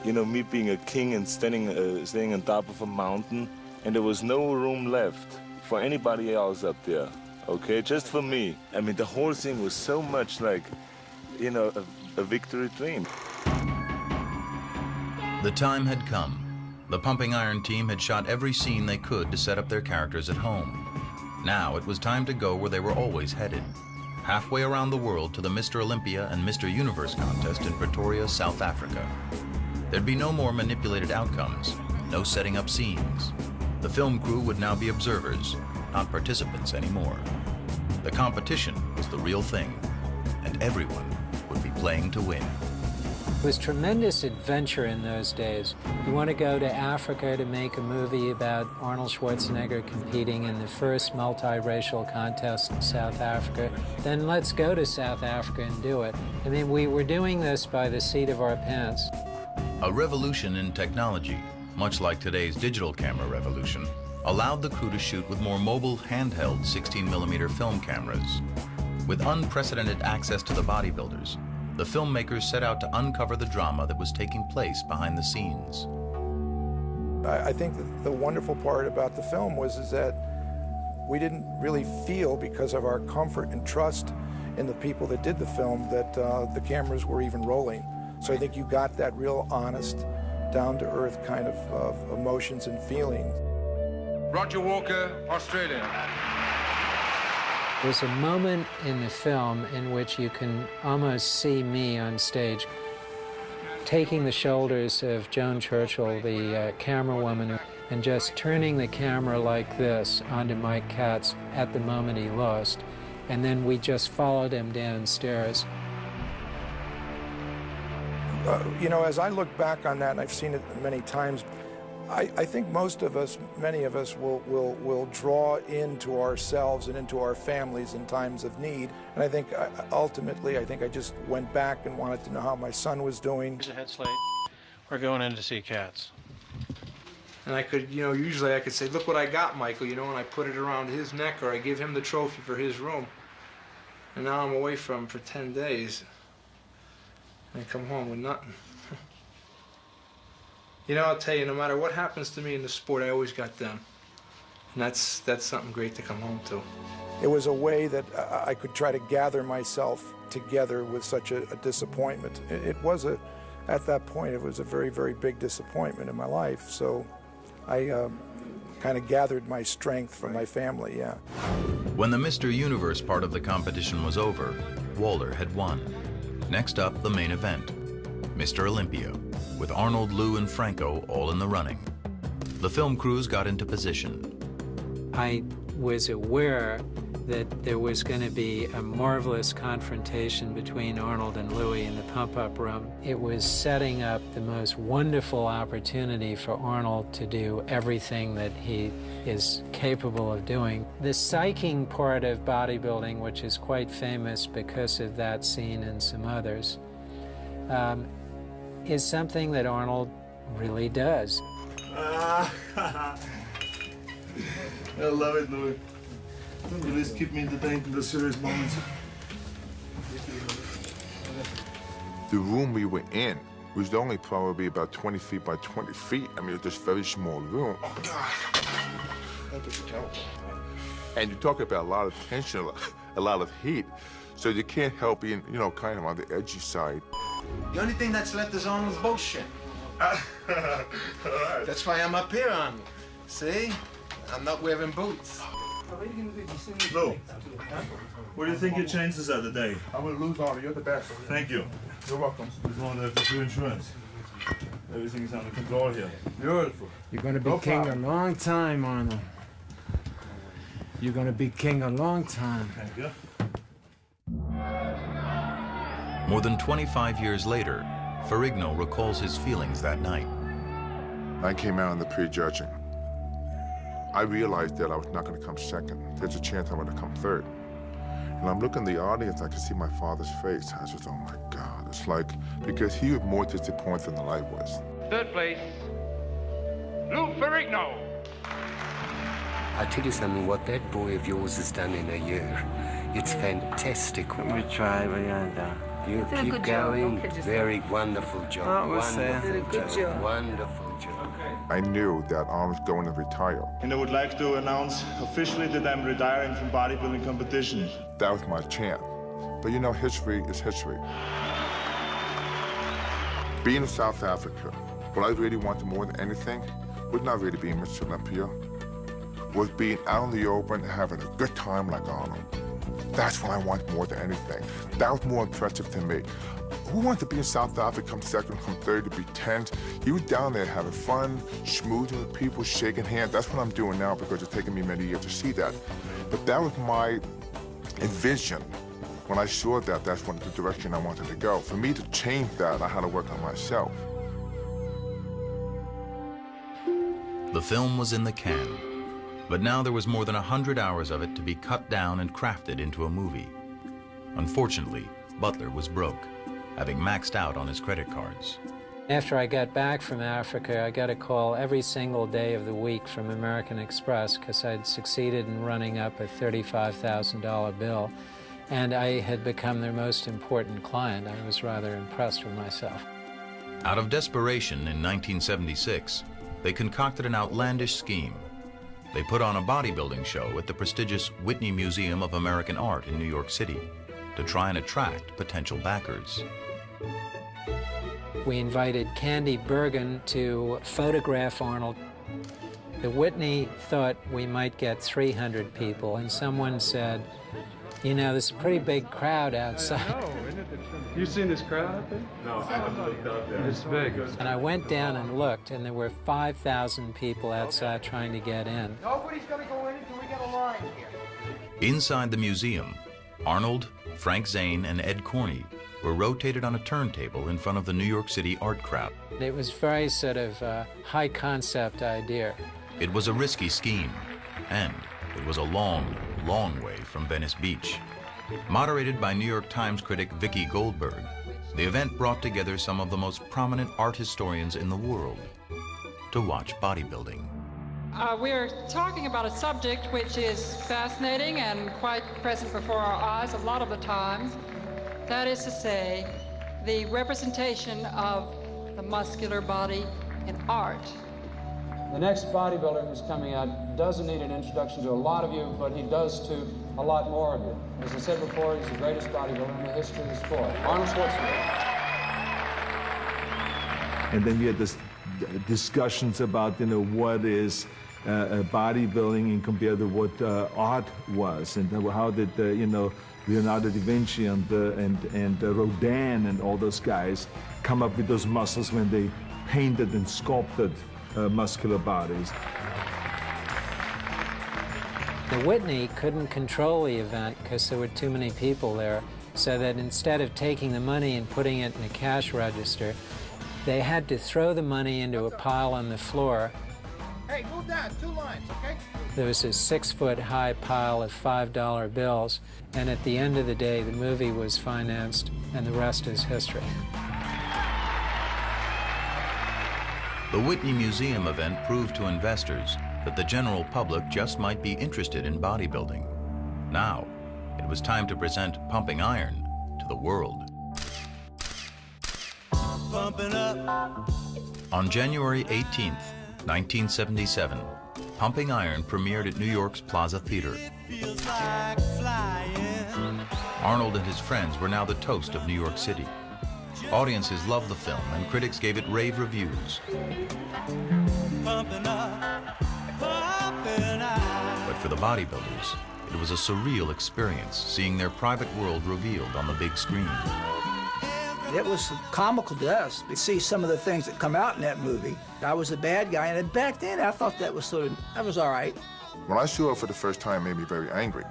you know, me being a king and staying on top of a mountain, and there was no room left for anybody else up there, okay, just for me. I mean, the whole thing was so much like, you know, a victory dream. The time had come. The Pumping Iron team had shot every scene they could to set up their characters at home. Now it was time to go where they were always headed, halfway around the world to the Mr. Olympia and Mr. Universe contest in Pretoria, South Africa. There'd be no more manipulated outcomes, no setting up scenes. The film crew would now be observers, not participants anymore. The competition was the real thing, and everyone would be playing to win. It was tremendous adventure in those days. You want to go to Africa to make a movie about Arnold Schwarzenegger competing in the first multiracial contest in South Africa, then let's go to South Africa and do it. I mean, we were doing this by the seat of our pants. A revolution in technology, much like today's digital camera revolution, allowed the crew to shoot with more mobile, handheld 16mm film cameras. With unprecedented access to the bodybuilders, the filmmakers set out to uncover the drama that was taking place behind the scenes. I think that the wonderful part about the film was that we didn't really feel, because of our comfort and trust in the people that did the film, that the cameras were even rolling. So I think you got that real honest, down-to-earth kind of emotions and feelings. Roger Walker, Australia. There's a moment in the film in which you can almost see me on stage taking the shoulders of Joan Churchill, the camera woman, and just turning the camera like this onto Mike Katz at the moment he lost. And then we just followed him downstairs. You know, as I look back on that, and I've seen it many times, I think most of us, many of us, will draw into ourselves and into our families in times of need. And I think ultimately, I just went back and wanted to know how my son was doing. Here's a head slate. We're going in to see cats. And I could, you know, usually I could say, look what I got, Michael, you know, and I put it around his neck, or I give him the trophy for his room. And now I'm away from him for 10 days. And I come home with nothing. You know, I'll tell you, no matter what happens to me in the sport, I always got them. And that's something great to come home to. It was a way that I could try to gather myself together with such a disappointment. It was at that point, it was a very, very big disappointment in my life. So I kind of gathered my strength from my family, yeah. When the Mr. Universe part of the competition was over, Waller had won. Next up, the main event, Mr. Olympia, with Arnold, Lou, and Franco all in the running. The film crews got into position. I was aware that there was going to be a marvelous confrontation between Arnold and Louis in the pump-up room. It was setting up the most wonderful opportunity for Arnold to do everything that he is capable of doing. The psyching part of bodybuilding, which is quite famous because of that scene and some others, is something that Arnold really does. I love it, Louis. You always keep me entertained in the serious moments. The room we were in was only probably about 20 feet by 20 feet. I mean, it was this very small room. And you talk about a lot of tension, a lot of heat. So you can't help being, you know, kind of on the edgy side. The only thing that's left is Arnold's bullshit. That's why I'm up here, Arnold. See? I'm not wearing boots. Lou, what do you think your chances are today? I'm gonna lose all. You're the best. Thank you. You're welcome. Just wanted to have the insurance. Everything is under control here. Beautiful. You're gonna be king a long time, Arnold. You're gonna be king a long time. Thank you. More than 25 years later, Ferrigno recalls his feelings that night. I came out in the prejudging. I realized that I was not going to come second. There's a chance I'm going to come third. And I'm looking at the audience, I can see my father's face. I just, oh my God. It's like, because he was more disappointed than I was. Third place, Lou Ferrigno. I'll tell you something, what that boy of yours has done in a year, it's fantastic. We try, You Did a keep good job. going. Don't kid yourself. Very wonderful job. Oh, we'll see. Wonderful Did a good job. Wonderful job. I knew that I was going to retire. And I would like to announce officially that I'm retiring from bodybuilding competition. That was my chance. But you know, history is history. Being in South Africa, what I really wanted more than anything was not really being Mr. Olympia, was being out in the open and having a good time like Arnold. That's what I want more than anything. That was more impressive to me. Who wants to be in South Africa, come second, come third, to be 10th? He was down there having fun, schmoozing with people, shaking hands. That's what I'm doing now because it's taken me many years to see that. But that was my envision. When I saw that, that's the direction I wanted to go. For me to change that, I had to work on myself. The film was in the can, but now there was more than 100 hours of it to be cut down and crafted into a movie. Unfortunately, Butler was broke, having maxed out on his credit cards. After I got back from Africa, I got a call every single day of the week from American Express because I'd succeeded in running up a $35,000 bill, and I had become their most important client. I was rather impressed with myself. Out of desperation in 1976, they concocted an outlandish scheme. They put on a bodybuilding show at the prestigious Whitney Museum of American Art in New York City to try and attract potential backers. We invited Candy Bergen to photograph Arnold. The Whitney thought we might get 300 people, and someone said, you know, there's a pretty big crowd outside. I know, isn't it? You seen this crowd out there? No, I haven't looked out there. It's big. And I went down and looked, and there were 5,000 people outside trying to get in. Nobody's gonna go in until we get a line here. Inside the museum, Arnold, Frank Zane, and Ed Corney were rotated on a turntable in front of the New York City art crowd. It was very sort of a high concept idea. It was a risky scheme, and it was a long, long way from Venice Beach. Moderated by New York Times critic Vicki Goldberg, The event brought together some of the most prominent art historians in the world to watch bodybuilding. We're talking about a subject which is fascinating and quite present before our eyes a lot of the time. That is to say, the representation of the muscular body in art. The next bodybuilder who's coming out doesn't need an introduction to a lot of you, but he does to a lot more of you. As I said before, he's the greatest bodybuilder in the history of the sport, Arnold Schwarzenegger. And then we had this discussions about, you know, what is bodybuilding and compared to what art was, and how did, you know, Leonardo da Vinci and Rodin and all those guys come up with those muscles when they painted and sculpted muscular bodies. The Whitney couldn't control the event because there were too many people there, so that instead of taking the money and putting it in a cash register, they had to throw the money into a pile on the floor. Hey, move down, 2 lines, okay? There was a 6-foot-high pile of $5 bills, and at the end of the day, the movie was financed, and the rest is history. The Whitney Museum event proved to investors that the general public just might be interested in bodybuilding. Now, it was time to present Pumping Iron to the world. Pumping up. On January 18th, 1977, Pumping Iron premiered at New York's Plaza Theater. Feels like flying. Arnold and his friends were now the toast of New York City. Audiences loved the film, and critics gave it rave reviews. Pumping up, pumping up. But for the bodybuilders, it was a surreal experience seeing their private world revealed on the big screen. It was comical to us to see some of the things that come out in that movie. I was a bad guy, and back then I thought that was that was all right. When I saw it for the first time, it made me very angry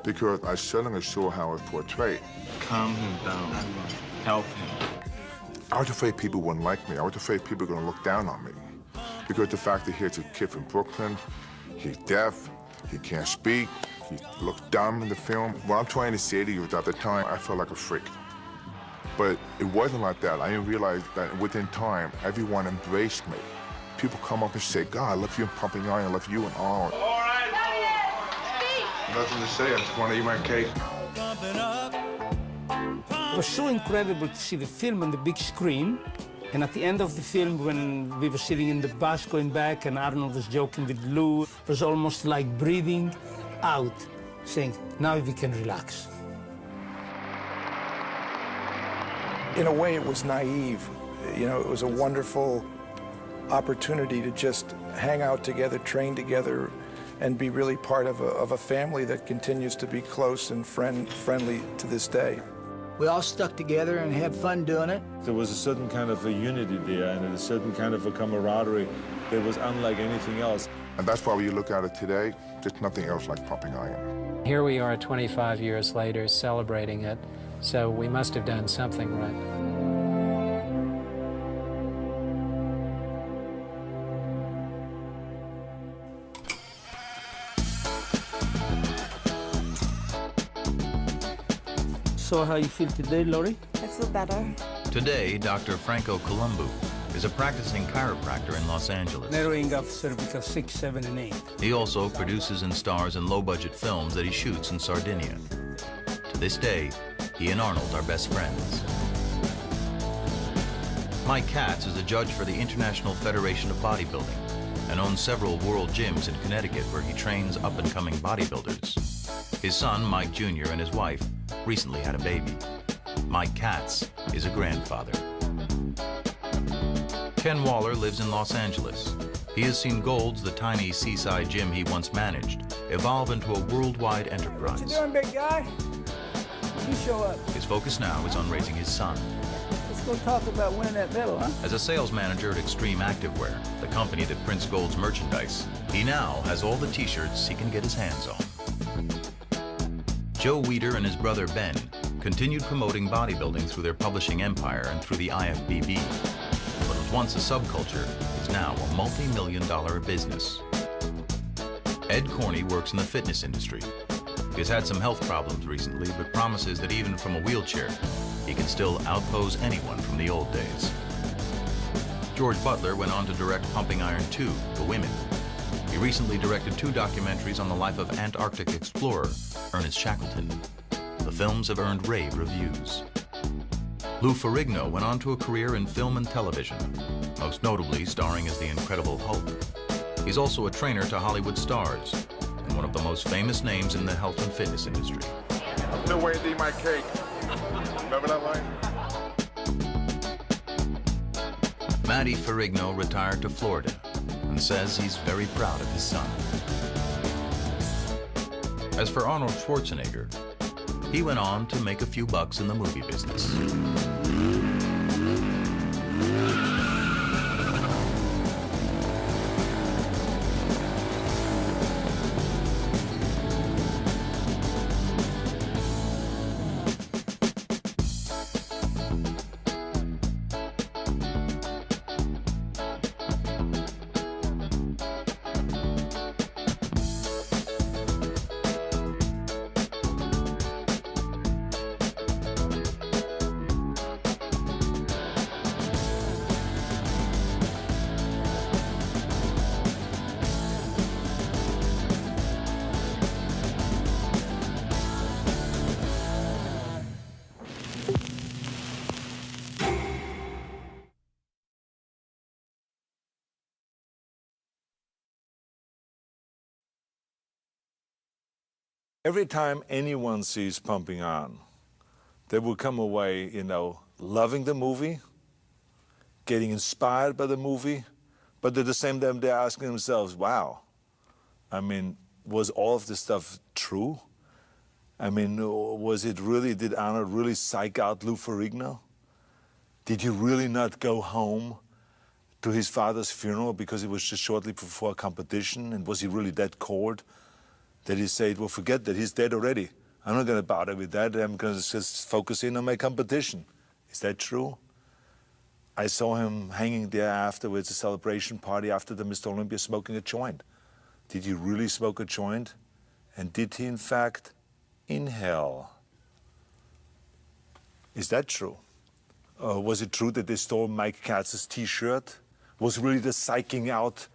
because I suddenly saw how it was portrayed. Calm him down. Help him. I was afraid people wouldn't like me. I was afraid people were going to look down on me because the fact that here's a kid from Brooklyn, he's deaf, he can't speak, he looks dumb in the film. What I'm trying to say to you is at the time, I felt like a freak. But it wasn't like that. I didn't realize that within time, everyone embraced me. People come up and say, God, I love you in Pumping Iron, I love you in Arnold. All right. Nothing to say, I just want to eat my cake. It was so incredible to see the film on the big screen. And at the end of the film, when we were sitting in the bus going back and Arnold was joking with Lou, it was almost like breathing out, saying, now we can relax. In a way, it was naive. You know, it was a wonderful opportunity to just hang out together, train together, and be really part of a family that continues to be close and friendly to this day. We all stuck together and had fun doing it. There was a certain kind of a unity there and a certain kind of a camaraderie that was unlike anything else. And that's why when you look at it today, there's nothing else like Pumping Iron. Here we are 25 years later celebrating it, so we must have done something right. So how you feel today, Laurie? I feel better. Today, Dr. Franco Columbu is a practicing chiropractor in Los Angeles. Narrowing of cervical 6, 7, and 8. He also produces and stars in low-budget films that he shoots in Sardinia. To this day, he and Arnold are best friends. Mike Katz is a judge for the International Federation of Bodybuilding and owns several world gyms in Connecticut where he trains up-and-coming bodybuilders. His son, Mike Jr., and his wife recently had a baby. Mike Katz is a grandfather. Ken Waller lives in Los Angeles. He has seen Gold's, the tiny seaside gym he once managed, evolve into a worldwide enterprise. What you doing, big guy? You show up. His focus now is on raising his son. Let's go talk about winning that medal, huh? As a sales manager at Extreme Activewear, the company that prints Gold's merchandise, he now has all the t-shirts he can get his hands on. Joe Weider and his brother Ben continued promoting bodybuilding through their publishing empire and through the IFBB. What was once a subculture is now a multi-million-dollar business. Ed Corney works in the fitness industry. He's had some health problems recently, but promises that even from a wheelchair, he can still outpose anyone from the old days. George Butler went on to direct Pumping Iron 2, The Women. He recently directed 2 documentaries on the life of Antarctic explorer Ernest Shackleton. The films have earned rave reviews. Lou Ferrigno went on to a career in film and television, most notably starring as the Incredible Hulk. He's also a trainer to Hollywood stars and one of the most famous names in the health and fitness industry. No way to eat my cake. Remember that line? Matty Ferrigno retired to Florida and says he's very proud of his son. As for Arnold Schwarzenegger, he went on to make a few bucks in the movie business. Every time anyone sees Pumping Iron, they will come away, you know, loving the movie, getting inspired by the movie, but at the same time they're asking themselves, wow, I mean, was all of this stuff true? I mean, was it really, did Arnold really psych out Lou Ferrigno? Did he really not go home to his father's funeral because it was just shortly before a competition? And was he really that cold that he said, well, forget that, he's dead already. I'm not going to bother with that. I'm going to just focus in on my competition. Is that true? I saw him hanging there afterwards, a celebration party after the Mr. Olympia, smoking a joint. Did he really smoke a joint? And did he, in fact, inhale? Is that true? Was it true that they stole Mike Katz's T-shirt? Was really the psyching out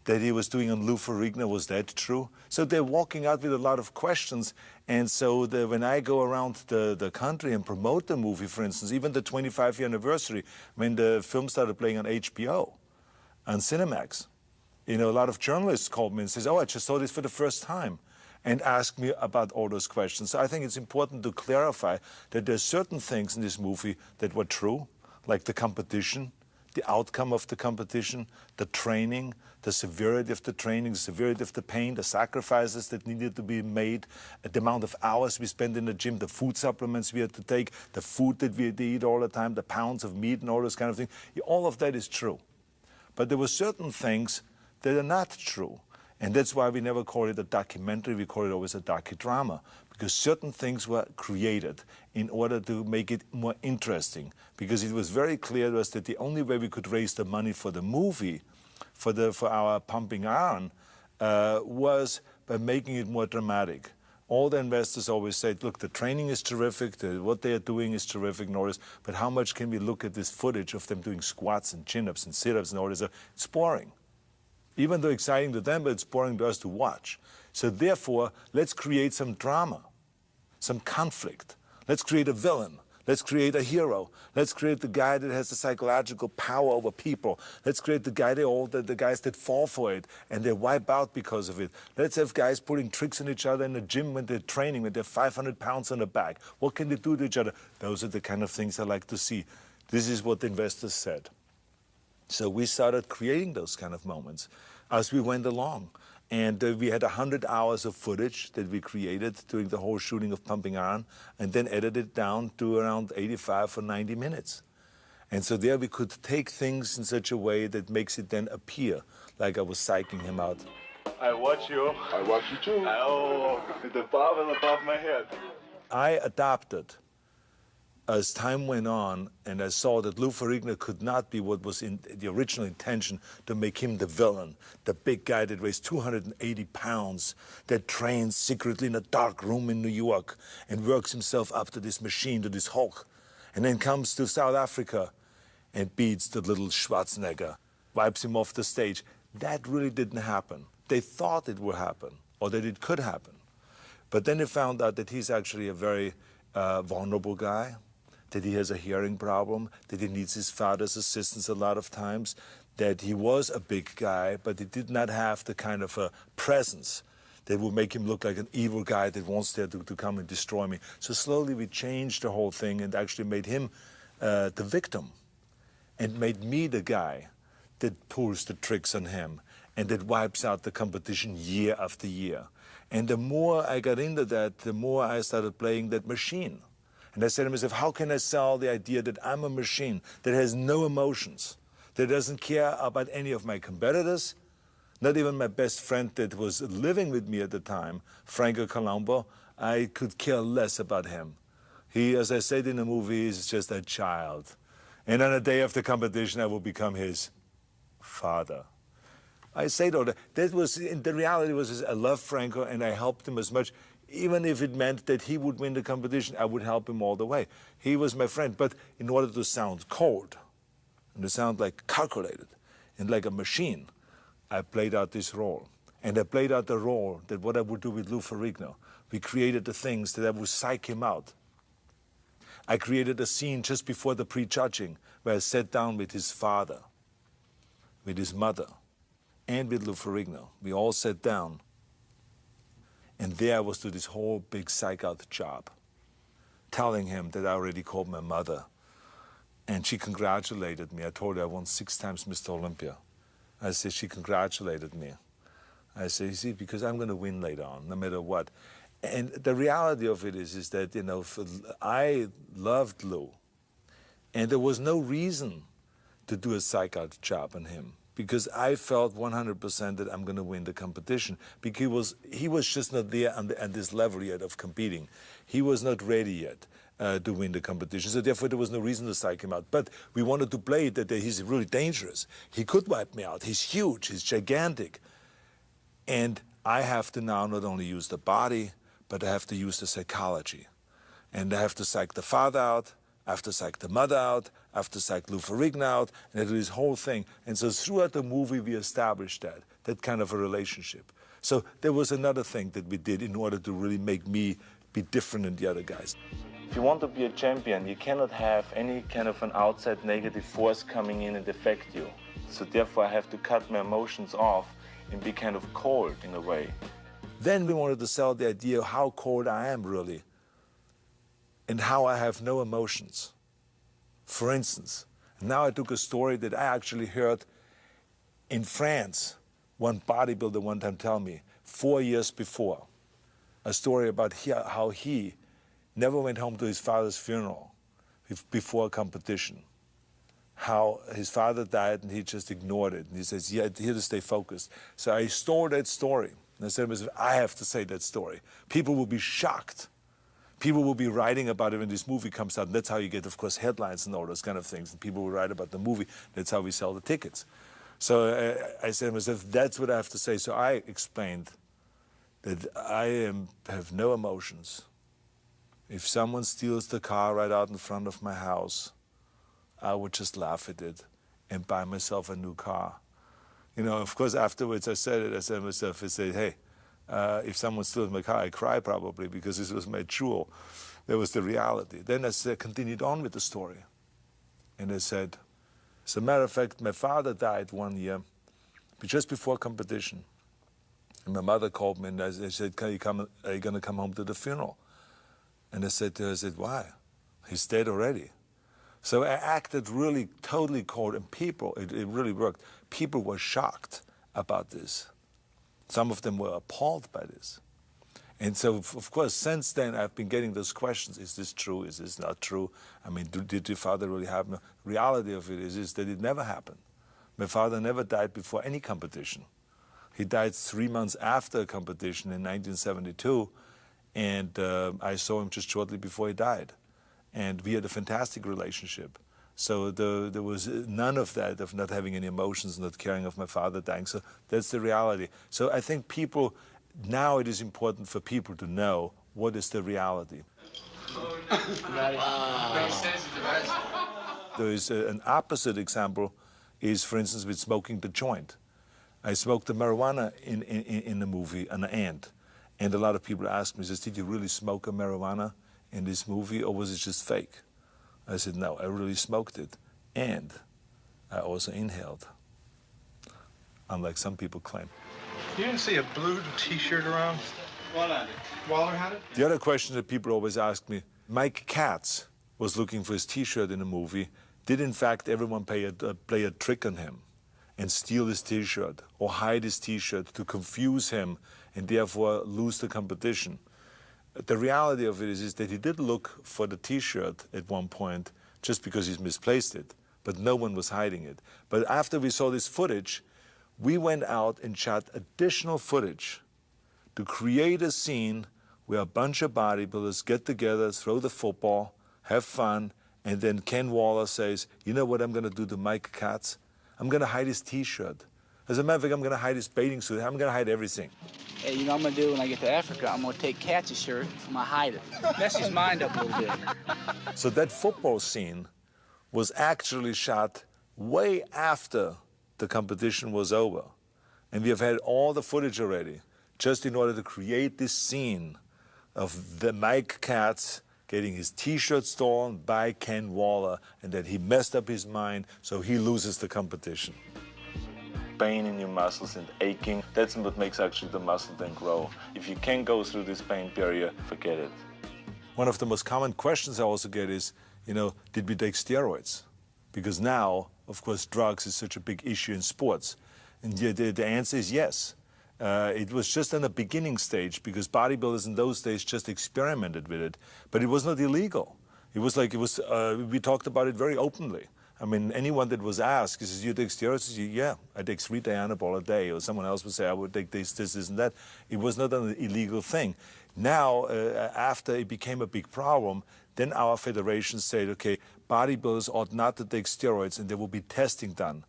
that he was doing on Lou Ferrigno, was that true? So they're walking out with a lot of questions. And so when I go around the country and promote the movie, for instance, even the 25th anniversary, when the film started playing on HBO, on Cinemax, you know, a lot of journalists called me and says, oh, I just saw this for the first time, and asked me about all those questions. So I think it's important to clarify that there are certain things in this movie that were true, like the competition, the outcome of the competition, the training, the severity of the training, the severity of the pain, the sacrifices that needed to be made, the amount of hours we spent in the gym, the food supplements we had to take, the food that we had to eat all the time, the pounds of meat and all those kind of things. All of that is true. But there were certain things that are not true. And that's why we never call it a documentary, we call it always a docudrama, because certain things were created in order to make it more interesting, because it was very clear to us that the only way we could raise the money for the movie, for our Pumping Iron, was by making it more dramatic. All the investors always said, look, the training is terrific, what they are doing is terrific and all this, but how much can we look at this footage of them doing squats and chin-ups and sit-ups and all this? It's boring. Even though exciting to them, but it's boring to us to watch. So therefore, let's create some drama, some conflict. Let's create a villain. Let's create a hero. Let's create the guy that has the psychological power over people. Let's create the guy, the guys that fall for it and they wipe out because of it. Let's have guys putting tricks on each other in the gym when they're training, when they're 500 pounds on the back. What can they do to each other? Those are the kind of things I like to see. This is what the investors said. So we started creating those kind of moments as we went along. And we had 100 hours of footage that we created during the whole shooting of Pumping Iron, and then edited it down to around 85 or 90 minutes. And so there we could take things in such a way that makes it then appear like I was psyching him out. I watch you. I watch you too. Oh, with the barbell above my head. I adopted as time went on, and I saw that Lou Ferrigno could not be what was in the original intention, to make him the villain, the big guy that weighs 280 pounds, that trains secretly in a dark room in New York and works himself up to this machine, to this Hulk, and then comes to South Africa and beats the little Schwarzenegger, wipes him off the stage. That really didn't happen. They thought it would happen, or that it could happen. But then they found out that he's actually a very vulnerable guy, that he has a hearing problem, that he needs his father's assistance a lot of times, that he was a big guy, but he did not have the kind of a presence that would make him look like an evil guy that wants there to come and destroy me. So slowly we changed the whole thing and actually made him the victim, and made me the guy that pulls the tricks on him and that wipes out the competition year after year. And the more I got into that, the more I started playing that machine. And I said to myself, how can I sell the idea that I'm a machine that has no emotions, that doesn't care about any of my competitors, not even my best friend that was living with me at the time, Franco Colombo. I could care less about him. He, as I said in the movie, is just a child. And on the day of the competition, I will become his father. I say though, that was, the reality was I loved Franco and I helped him as much. Even if it meant that he would win the competition, I would help him all the way. He was my friend, but in order to sound cold, and to sound like calculated, and like a machine, I played out this role. And I played out the role that what I would do with Lou Ferrigno. We created the things that I would psych him out. I created a scene just before the prejudging where I sat down with his father, with his mother, and with Lou Ferrigno. We all sat down. And there I was to this whole big psych-out job, telling him that I already called my mother. And she congratulated me. I told her I won 6 times Mr. Olympia. I said, she congratulated me. I said, you see, because I'm going to win later on, no matter what. And the reality of it is that, you know, I loved Lou. And there was no reason to do a psych-out job on him, because I felt 100% that I'm going to win the competition, because he was just not there on this level yet of competing. He was not ready yet to win the competition, so therefore there was no reason to psych him out. But we wanted to play it that he's really dangerous. He could wipe me out. He's huge. He's gigantic. And I have to now not only use the body, but I have to use the psychology. And I have to psych the father out, I have to psych the mother out, I have to psych Lou Ferrigno out, and I do this whole thing. And so throughout the movie, we established that kind of a relationship. So there was another thing that we did in order to really make me be different than the other guys. If you want to be a champion, you cannot have any kind of an outside negative force coming in and affect you. So therefore, I have to cut my emotions off and be kind of cold in a way. Then we wanted to sell the idea of how cold I am really, and how I have no emotions. For instance, now I took a story that I actually heard in France, one bodybuilder one time tell me, 4 years before, a story about how he never went home to his father's funeral before a competition. How his father died and he just ignored it. And he says, yeah, here to stay focused. So I stole that story. And I said to myself, I have to say that story. People will be shocked. People will be writing about it when this movie comes out. And that's how you get, of course, headlines and all those kind of things. And people will write about the movie. That's how we sell the tickets. So I said to myself, that's what I have to say. So I explained that I have no emotions. If someone steals the car right out in front of my house, I would just laugh at it and buy myself a new car. You know, of course, afterwards I said to myself, I said, hey, if someone steals my car, I cry probably because this was my jewel. That was the reality. Then I continued on with the story. And I said, as a matter of fact, my father died 1 year, just before competition. And my mother called me and I said, are you going to come home to the funeral? And I said to her, why? He's dead already. So I acted really totally cold, and people, it really worked. People were shocked about this. Some of them were appalled by this. And so, of course, since then, I've been getting those questions. Is this true? Is this not true? I mean, did your father really happen? The reality of it is that it never happened. My father never died before any competition. He died 3 months after a competition in 1972, and I saw him just shortly before he died. And we had a fantastic relationship. So there was none of that, of not having any emotions, not caring of my father dying. So that's the reality. So I think people, now it is important for people to know what is the reality. There is an opposite example is, for instance, with smoking the joint. I smoked the marijuana in the movie, an ant. And a lot of people ask me, did you really smoke a marijuana in this movie, or was it just fake? I said, no, I really smoked it. And I also inhaled, unlike some people claim. You didn't see a blue T-shirt around? Waller had it? The other question that people always ask me, Mike Katz was looking for his T-shirt in a movie. Did, in fact, everyone play a trick on him and steal his T-shirt or hide his T-shirt to confuse him and therefore lose the competition? The reality of it is that he did look for the T-shirt at one point just because he's misplaced it, but no one was hiding it. But after we saw this footage, we went out and shot additional footage to create a scene where a bunch of bodybuilders get together, throw the football, have fun, and then Ken Waller says, you know what I'm going to do to Mike Katz? I'm going to hide his T-shirt. As a matter of fact, I'm going to hide his bathing suit. I'm going to hide everything. Hey, you know what I'm going to do when I get to Africa? I'm going to take Katz's shirt, I'm going to hide it. Mess his mind up a little bit. So that football scene was actually shot way after the competition was over. And we have had all the footage already, just in order to create this scene of the Mike Katz getting his T-shirt stolen by Ken Waller, and that he messed up his mind, so he loses the competition. Pain in your muscles and aching, that's what makes actually the muscle then grow. If you can't go through this pain period, forget it. One of the most common questions I also get is, did we take steroids? Because now, of course, drugs is such a big issue in sports. And the answer is yes. It was just in the beginning stage because bodybuilders in those days just experimented with it. But it was not illegal. We talked about it very openly. I mean, anyone that was asked, he says, you take steroids? Yeah, I take 3 Dianabol a day. Or someone else would say, I would take this, and that. It was not an illegal thing. Now, after it became a big problem, then our federation said, okay, bodybuilders ought not to take steroids, and there will be testing done,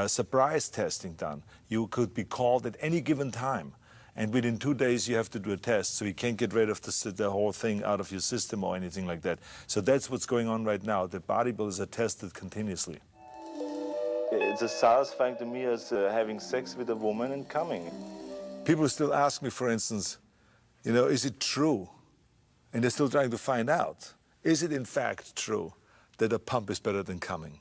surprise testing done. You could be called at any given time. And within 2 days, you have to do a test, so you can't get rid of the whole thing out of your system or anything like that. So that's what's going on right now. The bodybuilders are tested continuously. It's as satisfying to me as having sex with a woman and coming. People still ask me, for instance, is it true? And they're still trying to find out. Is it in fact true that a pump is better than coming?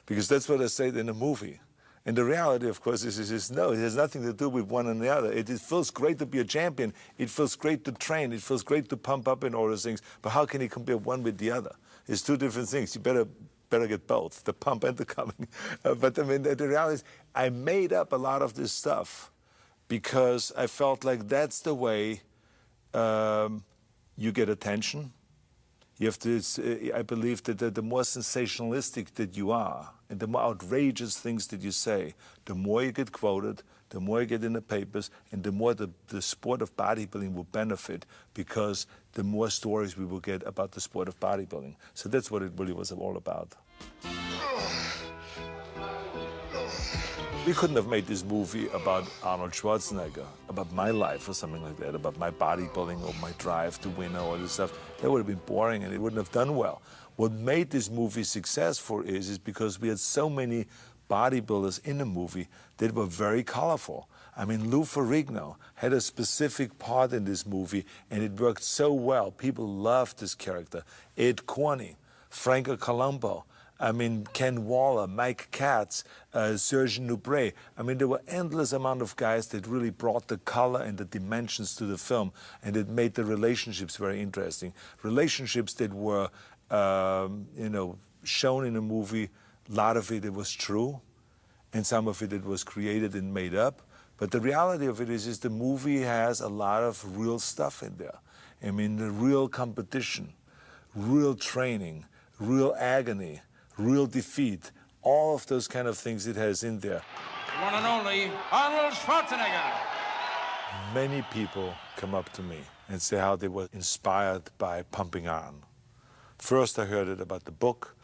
Because that's what I said in the movie. And the reality, of course, is no, it has nothing to do with one and the other. It feels great to be a champion. It feels great to train. It feels great to pump up and all those things. But how can you compare one with the other? It's 2 different things. You better get both, the pump and the coming. But I mean, the reality is I made up a lot of this stuff because I felt like that's the way you get attention. You have to, I believe that the more sensationalistic that you are, and the more outrageous things that you say, the more you get quoted, the more you get in the papers, and the more the sport of bodybuilding will benefit, because the more stories we will get about the sport of bodybuilding. So that's what it really was all about. We couldn't have made this movie about Arnold Schwarzenegger, about my life or something like that, about my bodybuilding or my drive to win or all this stuff. That would have been boring and it wouldn't have done well. What made this movie successful is because we had so many bodybuilders in the movie that were very colorful. I mean, Lou Ferrigno had a specific part in this movie and it worked so well. People loved this character. Ed Corney, Franco Colombo, I mean, Ken Waller, Mike Katz, Serge Nubret. I mean, there were endless amount of guys that really brought the color and the dimensions to the film, and it made the relationships very interesting. Relationships that were, shown in the movie. A lot of it was true, and some of it was created and made up. But the reality of it is the movie has a lot of real stuff in there. I mean, the real competition, real training, real agony, real defeat, all of those kind of things it has in there. One and only Arnold Schwarzenegger. Many people come up to me and say how they were inspired by Pumping Iron. First I heard it about the book,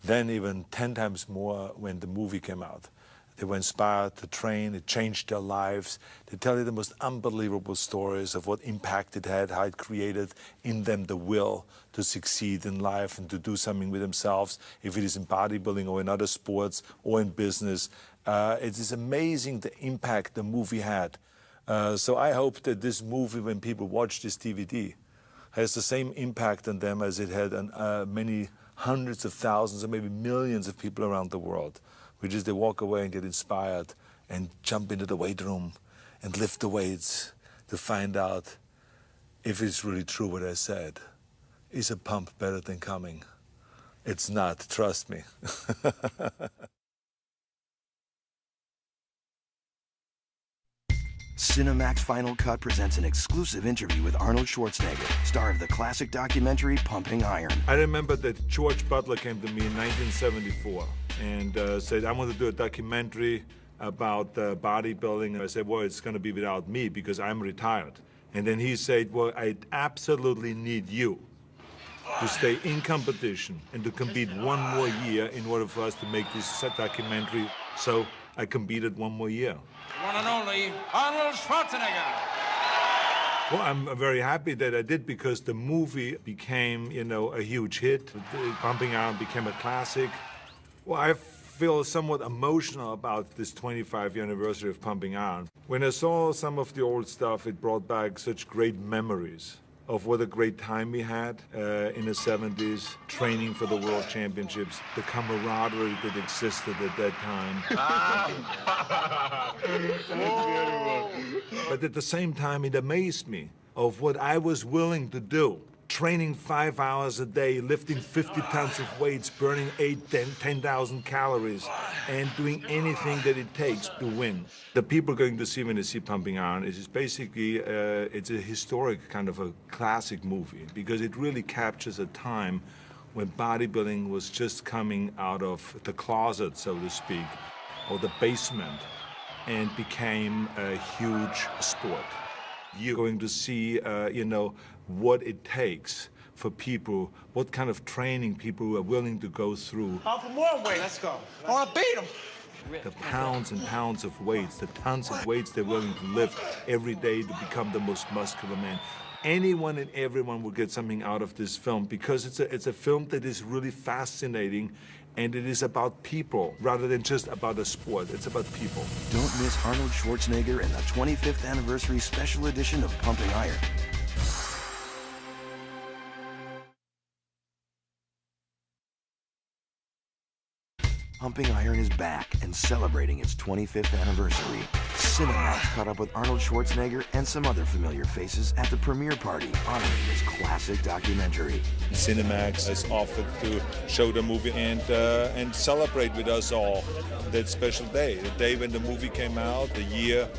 then even 10 times more when the movie came out. They were inspired to train, it changed their lives. They tell you the most unbelievable stories of what impact it had, how it created in them the will to succeed in life and to do something with themselves, if it is in bodybuilding or in other sports or in business. It is amazing the impact the movie had. So I hope that this movie, when people watch this DVD, has the same impact on them as it had on many hundreds of thousands or maybe millions of people around the world, which is they walk away and get inspired and jump into the weight room and lift the weights to find out if it's really true what I said. Is a pump better than coming? It's not, trust me. Cinemax Final Cut presents an exclusive interview with Arnold Schwarzenegger, star of the classic documentary Pumping Iron. I remember that George Butler came to me in 1974 and said, I want to do a documentary about bodybuilding. And I said, well, it's going to be without me because I'm retired. And then he said, well, I absolutely need you to stay in competition and to compete one more year in order for us to make this documentary. So I competed one more year. One and only Arnold Schwarzenegger. Well, I'm very happy that I did because the movie became, you know, a huge hit. Pumping Iron became a classic. Well, I feel somewhat emotional about this 25th anniversary of Pumping Iron. When I saw some of the old stuff, it brought back such great memories of what a great time we had in the 70s, training for the World Championships, the camaraderie that existed at that time. But at the same time, it amazed me of what I was willing to do. Training 5 hours a day, lifting 50 tons of weights, burning 10,000 calories, and doing anything that it takes to win. The people going to see when they see Pumping Iron is basically, it's a historic kind of a classic movie because it really captures a time when bodybuilding was just coming out of the closet, so to speak, or the basement, and became a huge sport. You're going to see, you know, what it takes for people, what kind of training people are willing to go through. Out for more weight. Let's go. I want to beat him. The pounds and pounds of weights, the tons of weights they're willing to lift every day to become the most muscular man. Anyone and everyone will get something out of this film because it's a film that is really fascinating, and it is about people rather than just about a sport. It's about people. Don't miss Arnold Schwarzenegger and the 25th anniversary special edition of Pumping Iron. Pumping Iron is back and celebrating its 25th anniversary. Cinemax caught up with Arnold Schwarzenegger and some other familiar faces at the premiere party honoring this classic documentary. Cinemax has offered to show the movie and celebrate with us all that special day, the day when the movie came out, the year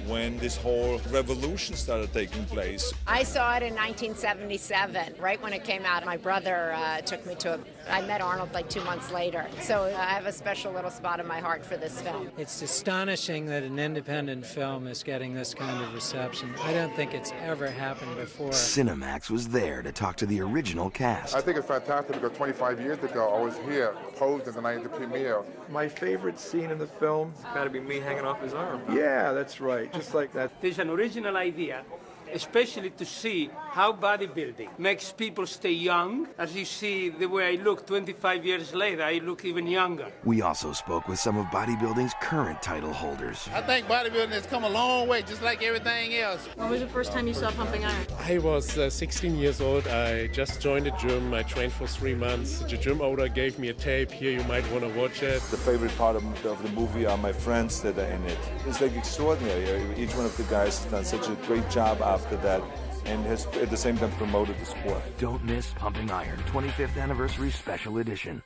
when this whole revolution started taking place. I saw it in 1977, right when it came out. My brother took me to it. I met Arnold like 2 months later. So I have a special little spot in my heart for this film. It's astonishing that an independent film is getting this kind of reception. I don't think it's ever happened before. Cinemax was there to talk to the original cast. I think it's fantastic because 25 years ago I was here, posed at the night of the premiere. My favorite scene in the film has got to be me hanging off his arm. Yeah, that's right. Just like that. There's an original idea, especially to see how bodybuilding makes people stay young. As you see, the way I look 25 years later, I look even younger. We also spoke with some of bodybuilding's current title holders. I think bodybuilding has come a long way, just like everything else. When was the first time you saw Pumping Iron? I was 16 years old. I just joined the gym. I trained for 3 months. The gym owner gave me a tape. Here, you might want to watch it. The favorite part of the movie are my friends that are in it. It's like extraordinary. Each one of the guys has done such a great job after that and has at the same time promoted the sport. Don't miss Pumping Iron 25th Anniversary Special Edition.